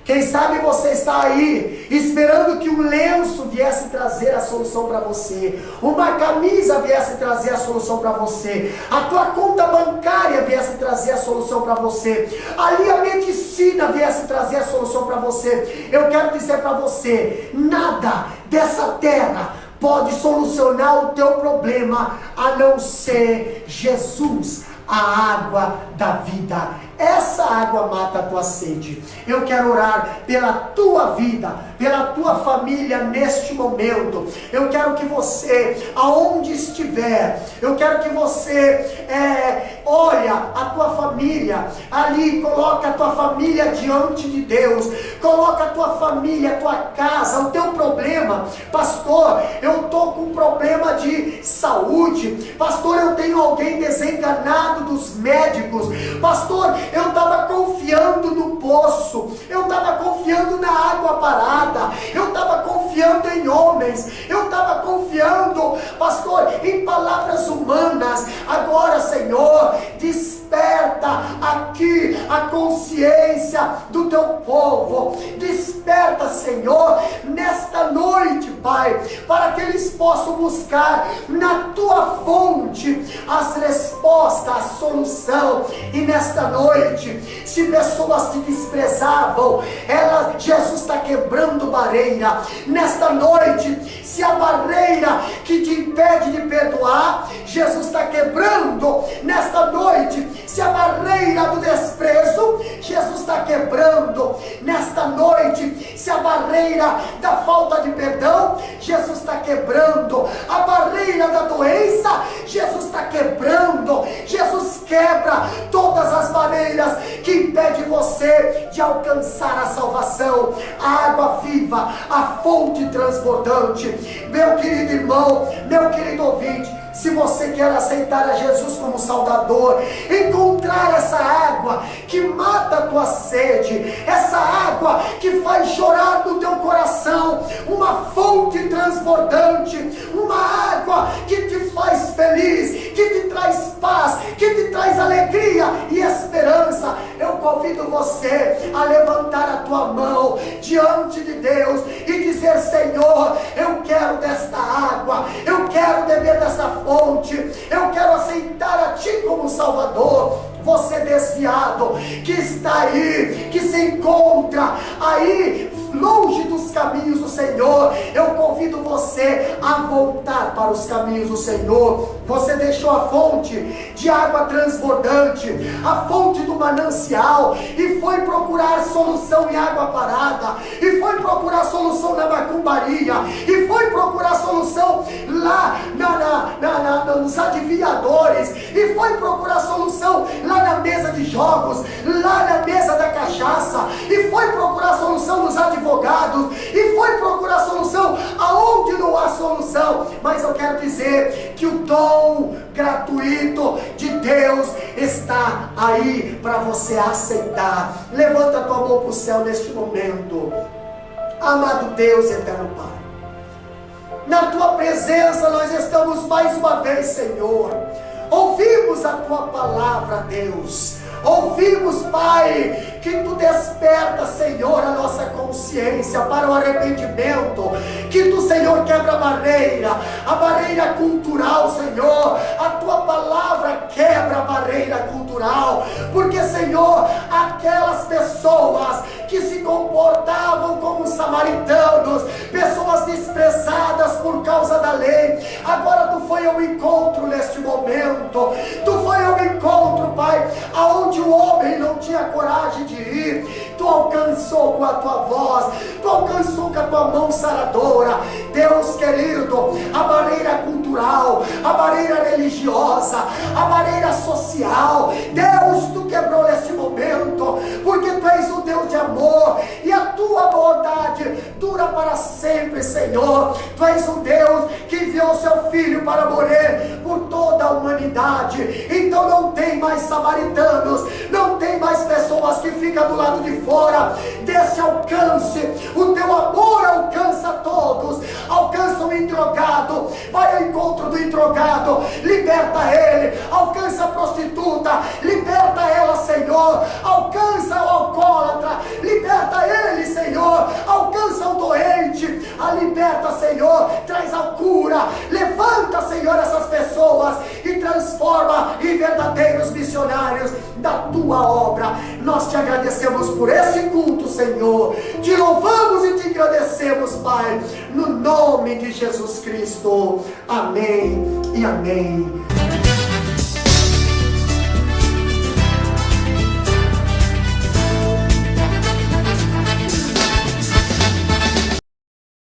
Quem sabe você está aí esperando que um lenço viesse trazer a solução para você, uma camisa viesse trazer a solução para você, a tua conta bancária viesse trazer a solução para você, ali a medicina viesse trazer a solução para você. Eu quero dizer para você, nada dessa terra pode solucionar o teu problema a não ser Jesus, a água da vida. Essa água mata a tua sede. Eu quero orar pela tua vida, pela tua família neste momento. Eu quero que você, aonde estiver, eu quero que você olha a tua família ali, coloca a tua família diante de Deus, coloca a tua família, a tua casa, o teu problema. Pastor, eu estou com um problema de saúde. Pastor, eu tenho alguém desenganado dos médicos. Pastor, eu confiando na água parada, eu estava confiando em homens, eu estava confiando, pastor, em palavras humanas. Agora, Senhor, desperta aqui a consciência do teu povo, desperta, Senhor, nesta noite, Pai, para que eles possam buscar na tua fonte as respostas, a solução. E nesta noite, se pessoas te desprezavam, Jesus está quebrando barreira. Nesta noite, se a barreira que te impede de perdoar, Jesus está quebrando. Nesta noite, se a barreira do desprezo, Jesus está quebrando. Nesta noite, se a barreira da falta de perdão, Jesus está quebrando. A barreira da doença, Jesus está quebrando. Jesus quebra todas as barreiras que impedem você de alcançar a salvação, a água viva, a fonte transbordante. Meu querido irmão, meu querido ouvinte, se você quer aceitar a Jesus como Salvador, encontrar essa água que mata a tua sede, essa água que faz chorar no teu coração, uma fonte transbordante, uma água que te faz feliz, que te traz paz, que te traz alegria e esperança, eu convido você a levantar a tua mão diante de Deus e dizer: Senhor, eu quero desta água, eu quero beber dessa fonte, eu quero aceitar a Ti como Salvador. Você desviado, que está aí, que se encontra aí longe dos caminhos do Senhor, eu convido você a voltar para os caminhos do Senhor. Você deixou a fonte de água transbordante, a fonte do manancial, e foi procurar solução em água parada, e foi procurar solução na macumbaria, e foi procurar solução lá nos adivinhadores, e foi procurar solução lá na mesa de jogos, lá na mesa da cachaça, e foi procurar solução nos advogados, e foi procurar solução aonde não há solução. Mas eu quero dizer que o dom gratuito de Deus está aí para você aceitar. Levanta a tua mão para o céu neste momento. Amado Deus, eterno Pai, na tua presença nós estamos mais uma vez, Senhor. Ouvimos a tua palavra, Deus. Ouvimos, Pai, que Tu desperta, Senhor, a nossa consciência para o arrependimento, que Tu, Senhor, quebra a barreira cultural, Senhor. A Tua palavra quebra a barreira cultural, porque, Senhor, aquelas pessoas que se comportavam como samaritanos, pessoas desprezadas por causa da lei, agora Tu foi ao encontro neste momento. Tu foi ao encontro, Pai, aonde o homem não tinha coragem de ir. Tu alcançou com a Tua voz, Tu alcançou com a Tua mão saradora. Deus querido, a barreira cultural, a barreira religiosa, a barreira social, Deus, Tu quebrou nesse momento, porque Tu és o Deus de amor, e a Tua bondade dura para sempre, Senhor. Tu és o Deus que enviou Seu Filho para morrer por toda a humanidade. Então não tem mais samaritanos, não tem mais pessoas que ficam do lado de fora desse alcance. O Teu amor alcança todos, alcança o endrogado, vai ao encontro do endrogado, liberta ele, alcança a prostituta, liberta ela, Senhor, alcança o alcoólatra, liberta ele, Senhor, alcança o doente, a liberta, Senhor, traz a cura, levanta, Senhor, essas pessoas e transforma em verdadeiros missionários da Tua obra. Nós Te agradecemos por esse culto, Senhor, Te louvamos e Te agradecemos, Pai, no nome de Jesus Cristo. Amém e amém.